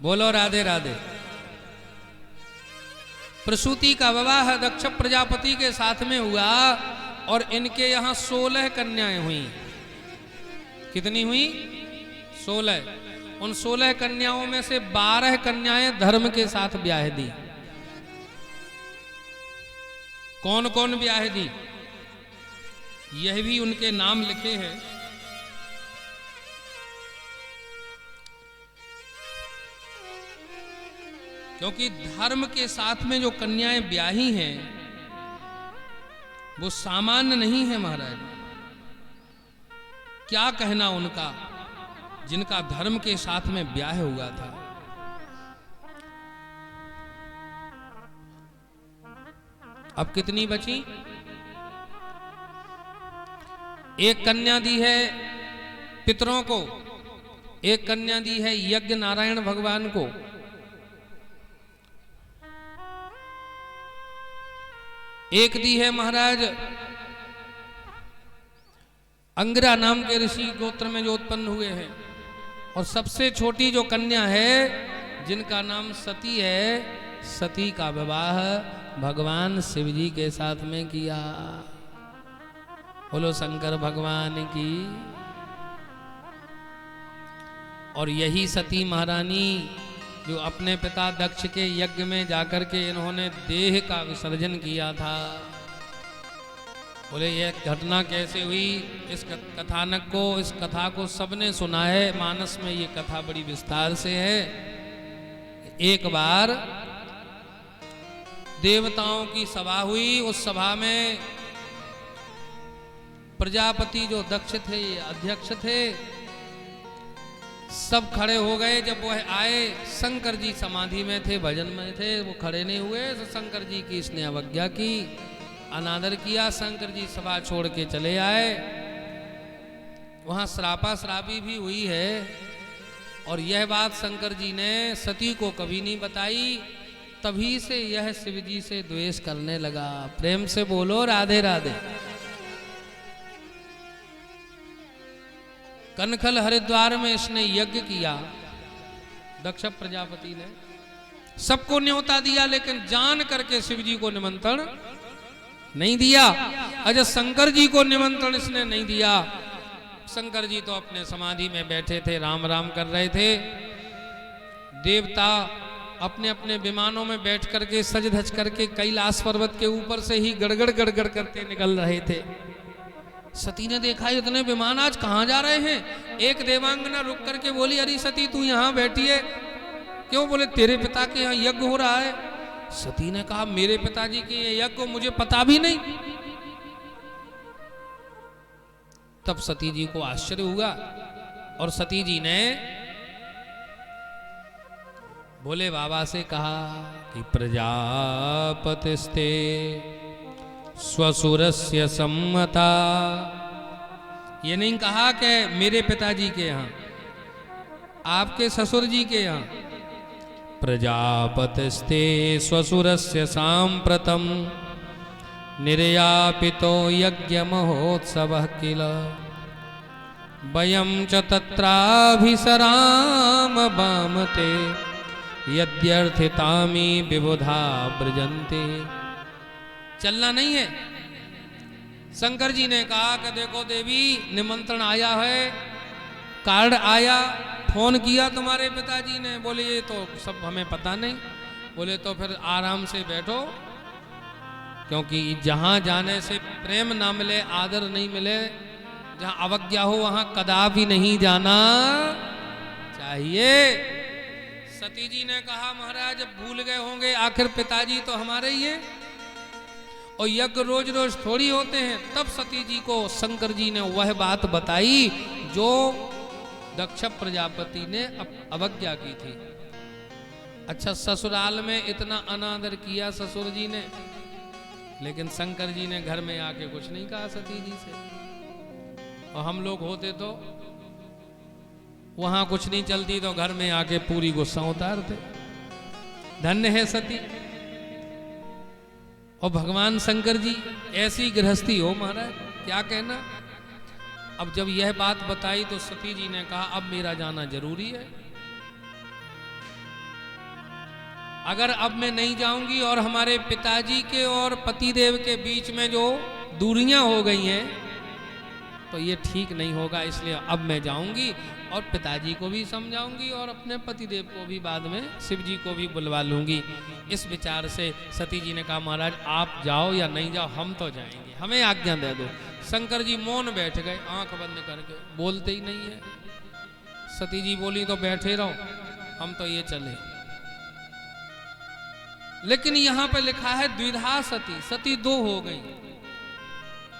बोलो राधे राधे। प्रसूति का विवाह दक्ष प्रजापति के साथ में हुआ और इनके यहाँ 16 कन्याएं हुई। कितनी हुई? 16। उन 16 कन्याओं में से 12 कन्याएं धर्म के साथ ब्याह दी। कौन कौन ब्याह दी, यह भी उनके नाम लिखे हैं। क्योंकि धर्म के साथ में जो कन्याएं ब्याही हैं वो सामान्य नहीं है महाराज। क्या कहना उनका, जिनका धर्म के साथ में ब्याह हुआ था। अब कितनी बची? एक कन्या दी है पितरों को, एक कन्या दी है यज्ञ नारायण भगवान को। एक दी है महाराज अंगिरा नाम के ऋषि गोत्र में जो उत्पन्न हुए हैं। और सबसे छोटी जो कन्या है जिनका नाम सती है, सती का विवाह भगवान शिव जी के साथ में किया। बोलो शंकर भगवान की। और यही सती महारानी जो अपने पिता दक्ष के यज्ञ में जाकर के इन्होंने देह का विसर्जन किया था। बोले यह घटना कैसे हुई? इस कथानक को, इस कथा को सबने सुना है, मानस में ये कथा बड़ी विस्तार से है। एक बार देवताओं की सभा हुई। उस सभा में प्रजापति जो दक्ष थे, ये अध्यक्ष थे, सब खड़े हो गए। जब वह आए, शंकर जी समाधि में थे, भजन में थे, वो खड़े नहीं हुए। तो शंकर जी की इसने अवज्ञा की, अनादर किया। शंकर जी सभा छोड़ के चले आए। वहां श्रापा श्रापी भी हुई है। और यह बात शंकर जी ने सती को कभी नहीं बताई। तभी से यह शिव जी से द्वेष करने लगा। प्रेम से बोलो राधे राधे। कनखल हरिद्वार में इसने यज्ञ किया, दक्ष प्रजापति ने सबको न्योता दिया, लेकिन जान करके शिव जी को निमंत्रण नहीं दिया। अजय शंकर जी को निमंत्रण इसने नहीं दिया। शंकर जी तो अपने समाधि में बैठे थे, राम राम कर रहे थे। देवता अपने अपने विमानों में बैठ करके सज धज करके कैलाश पर्वत के ऊपर से ही गड़गड़ गड़गड़ करते निकल रहे थे। सती ने देखा इतने विमान आज कहाँ जा रहे हैं। एक देवांगना रुक करके बोली, अरे सती तू यहाँ बैठी है क्यों? बोले तेरे पिता के यहाँ यज्ञ हो रहा है। सती ने कहा मेरे पिताजी के यज्ञ को मुझे पता भी नहीं। तब सती जी को आश्चर्य हुआ और सती जी ने भोले बाबा से कहा कि प्रजापतिस्ते स्वसुरस्य सम्मता। ये नहीं कहा कि मेरे पिताजी के यहाँ, आपके ससुर जी के यहाँ। प्रजापतिस्ते स्वसुरस्य सांप्रतम निर्यापितो यज्ञ महोत्सवः किल वयं च तत्राभिसराम वामते यद्यर्थितामी विबुधा ब्रजन्ते। चलना नहीं है। शंकर जी ने कहा कि देखो देवी, निमंत्रण आया है, कार्ड आया, फोन किया तुम्हारे पिताजी ने। बोले ये तो सब हमें पता नहीं। बोले तो फिर आराम से बैठो, क्योंकि जहां जाने से प्रेम ना मिले, आदर नहीं मिले, जहां अवज्ञा हो वहां कदापि नहीं जाना चाहिए। सती जी ने कहा महाराज भूल गए होंगे, आखिर पिताजी तो हमारे ही हैं और यज्ञ रोज रोज थोड़ी होते हैं। तब सती जी को शंकर जी ने वह बात बताई जो दक्ष प्रजापति ने अवज्ञा की थी। अच्छा, ससुराल में इतना अनादर किया ससुर जी ने, लेकिन शंकर जी ने घर में आके कुछ नहीं कहा सती जी से। और हम लोग होते तो वहां कुछ नहीं चलती तो घर में आके पूरी गुस्सा उतारते। धन्य है सती और भगवान शंकर जी, ऐसी गृहस्थी हो महाराज, क्या कहना। अब जब यह बात बताई तो सती जी ने कहा अब मेरा जाना जरूरी है। अगर अब मैं नहीं जाऊंगी और हमारे पिताजी के और पतिदेव के बीच में जो दूरियां हो गई हैं तो ये ठीक नहीं होगा, इसलिए अब मैं जाऊंगी और पिताजी को भी समझाऊंगी और अपने पतिदेव को भी बाद में शिव जी को भी बुलवा लूंगी। इस विचार से सती जी ने कहा महाराज आप जाओ या नहीं जाओ हम तो जाएंगे, हमें आज्ञा दे दो। शंकर जी मौन बैठ गए, आंख बंद करके, बोलते ही नहीं है। सती जी बोली तो बैठे रहो, हम तो ये चले। लेकिन यहां पर लिखा है द्विधा सती, सती दो हो गई।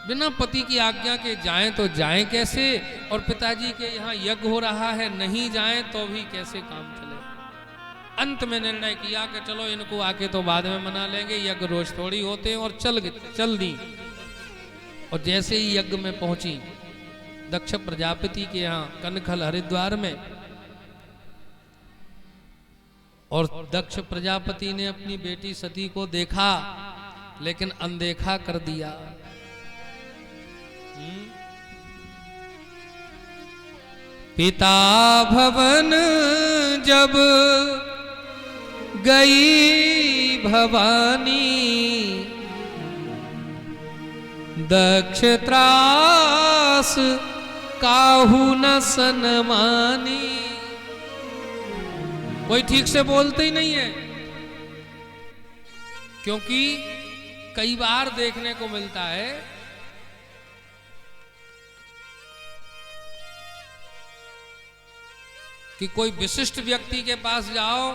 बिना पति की आज्ञा के जाएं तो जाएं कैसे, और पिताजी के यहाँ यज्ञ हो रहा है नहीं जाएं तो भी कैसे काम चले। अंत में निर्णय किया कि चलो इनको आके तो बाद में मना लेंगे, यज्ञ रोज थोड़ी होते हैं, और चल दी। और जैसे ही यज्ञ में पहुंची दक्ष प्रजापति के यहाँ कनखल हरिद्वार में, और दक्ष प्रजापति ने अपनी बेटी सती को देखा लेकिन अनदेखा कर दिया। पिता भवन जब गई भवानी, दक्ष त्रास काहू न सनमानी। कोई ठीक से बोलते ही नहीं है, क्योंकि कई बार देखने को मिलता है कि कोई विशिष्ट व्यक्ति के पास जाओ,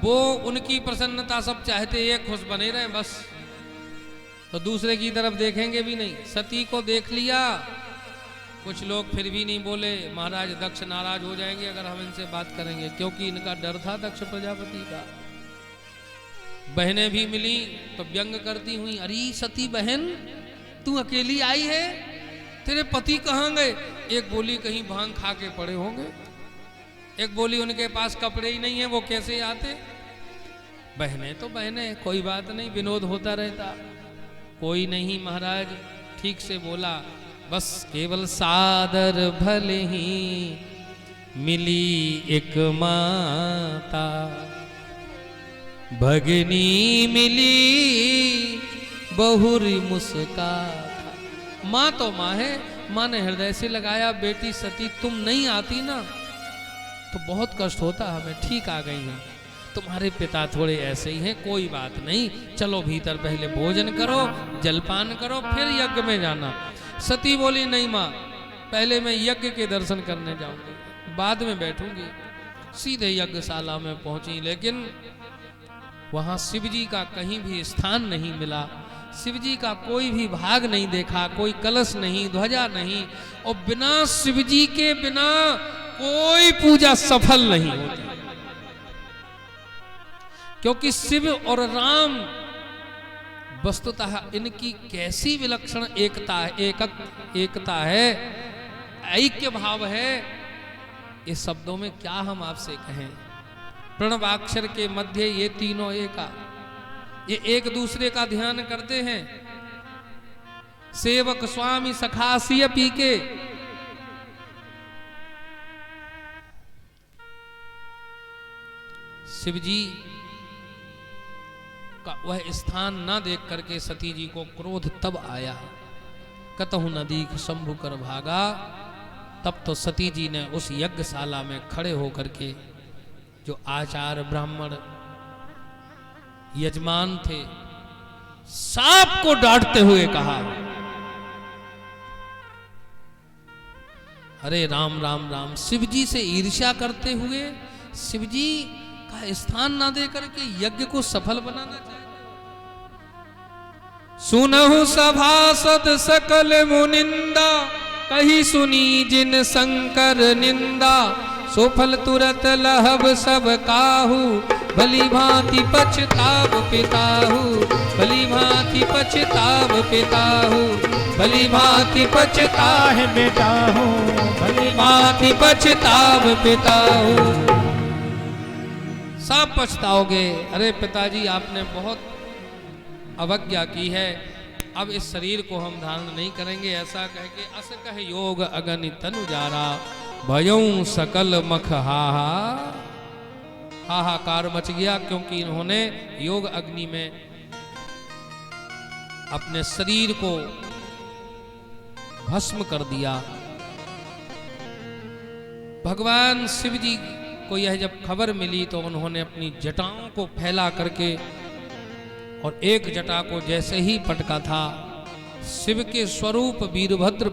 वो उनकी प्रसन्नता सब चाहते हैं, खुश बने रहे बस, तो दूसरे की तरफ देखेंगे भी नहीं। सती को देख लिया, कुछ लोग फिर भी नहीं बोले, महाराज दक्ष नाराज हो जाएंगे अगर हम इनसे बात करेंगे, क्योंकि इनका डर था दक्ष प्रजापति का। बहनें भी मिली तो व्यंग करती हुई, अरे सती बहन तू अकेली आई है, तेरे पति कहाँ गए? एक बोली कहीं भांग खा के पड़े होंगे, एक बोली उनके पास कपड़े ही नहीं है, वो कैसे आते? बहनें तो बहनें, कोई बात नहीं, विनोद होता रहता। कोई नहीं महाराज ठीक से बोला, बस केवल सादर भले ही मिली एक माता, भगनी मिली बहुरी मुस्का। माँ तो माँ है, माँ ने हृदय से लगाया, बेटी सती तुम नहीं आती ना तो बहुत कष्ट होता हमें, ठीक आ गई हैं। तुम्हारे पिता थोड़े ऐसे ही हैं, कोई बात नहीं, चलो भीतर पहले भोजन करो, जलपान करो, फिर यज्ञ में जाना। सती बोली नहीं माँ, पहले मैं यज्ञ के दर्शन करने जाऊंगी, बाद में बैठूंगी। सीधे यज्ञशाला में पहुंची, लेकिन वहां शिव जी का कहीं भी स्थान नहीं मिला, शिव जी का कोई भी भाग नहीं देखा, कोई कलश नहीं, ध्वजा नहीं, और बिना शिव जी के बिना कोई पूजा सफल नहीं होती। क्योंकि शिव और राम वस्तुतः इनकी कैसी विलक्षण एकता है, एकता है, ऐक्य भाव है, इस शब्दों में क्या हम आपसे कहें। प्रणवाक्षर के मध्य ये तीनों एका, ये एक दूसरे का ध्यान करते हैं। सेवक स्वामी सखासिय पीके, शिव जी का वह स्थान न देख करके सती जी को क्रोध तब आया, कतहु न दीख शंभु कर भागा। तब तो सती जी ने उस यज्ञशाला में खड़े होकर के जो आचार्य ब्राह्मण यजमान थे, सांप को डांटते हुए कहा, अरे राम राम राम, शिव जी से ईर्ष्या करते हुए शिव जी का स्थान ना दे करके यज्ञ को सफल बनाना चाहिए। सुनहु सभासद सकल मुनिंदा, कही सुनी जिन शंकर निंदा, सोफल तुरत लहब सब काहू, भली भांति पछताव पिताहू, भली भांति पछताव पिताहू, भली भांति पछताह बेटाहू, भली भांति पछताव पिताहू। सब पछताओगे, अरे पिताजी आपने बहुत अवज्ञा की है, अब इस शरीर को हम धारण नहीं करेंगे। ऐसा कह के अस कह योग अगनि तनु जारा, भयऊ सकल मख हाहा। हाहाकार मच गया, क्योंकि इन्होंने योग अग्नि में अपने शरीर को भस्म कर दिया। भगवान शिव जी को यह जब खबर मिली तो उन्होंने अपनी जटाओं को फैला करके और एक जटा को जैसे ही पटका था, शिव के स्वरूप वीरभद्र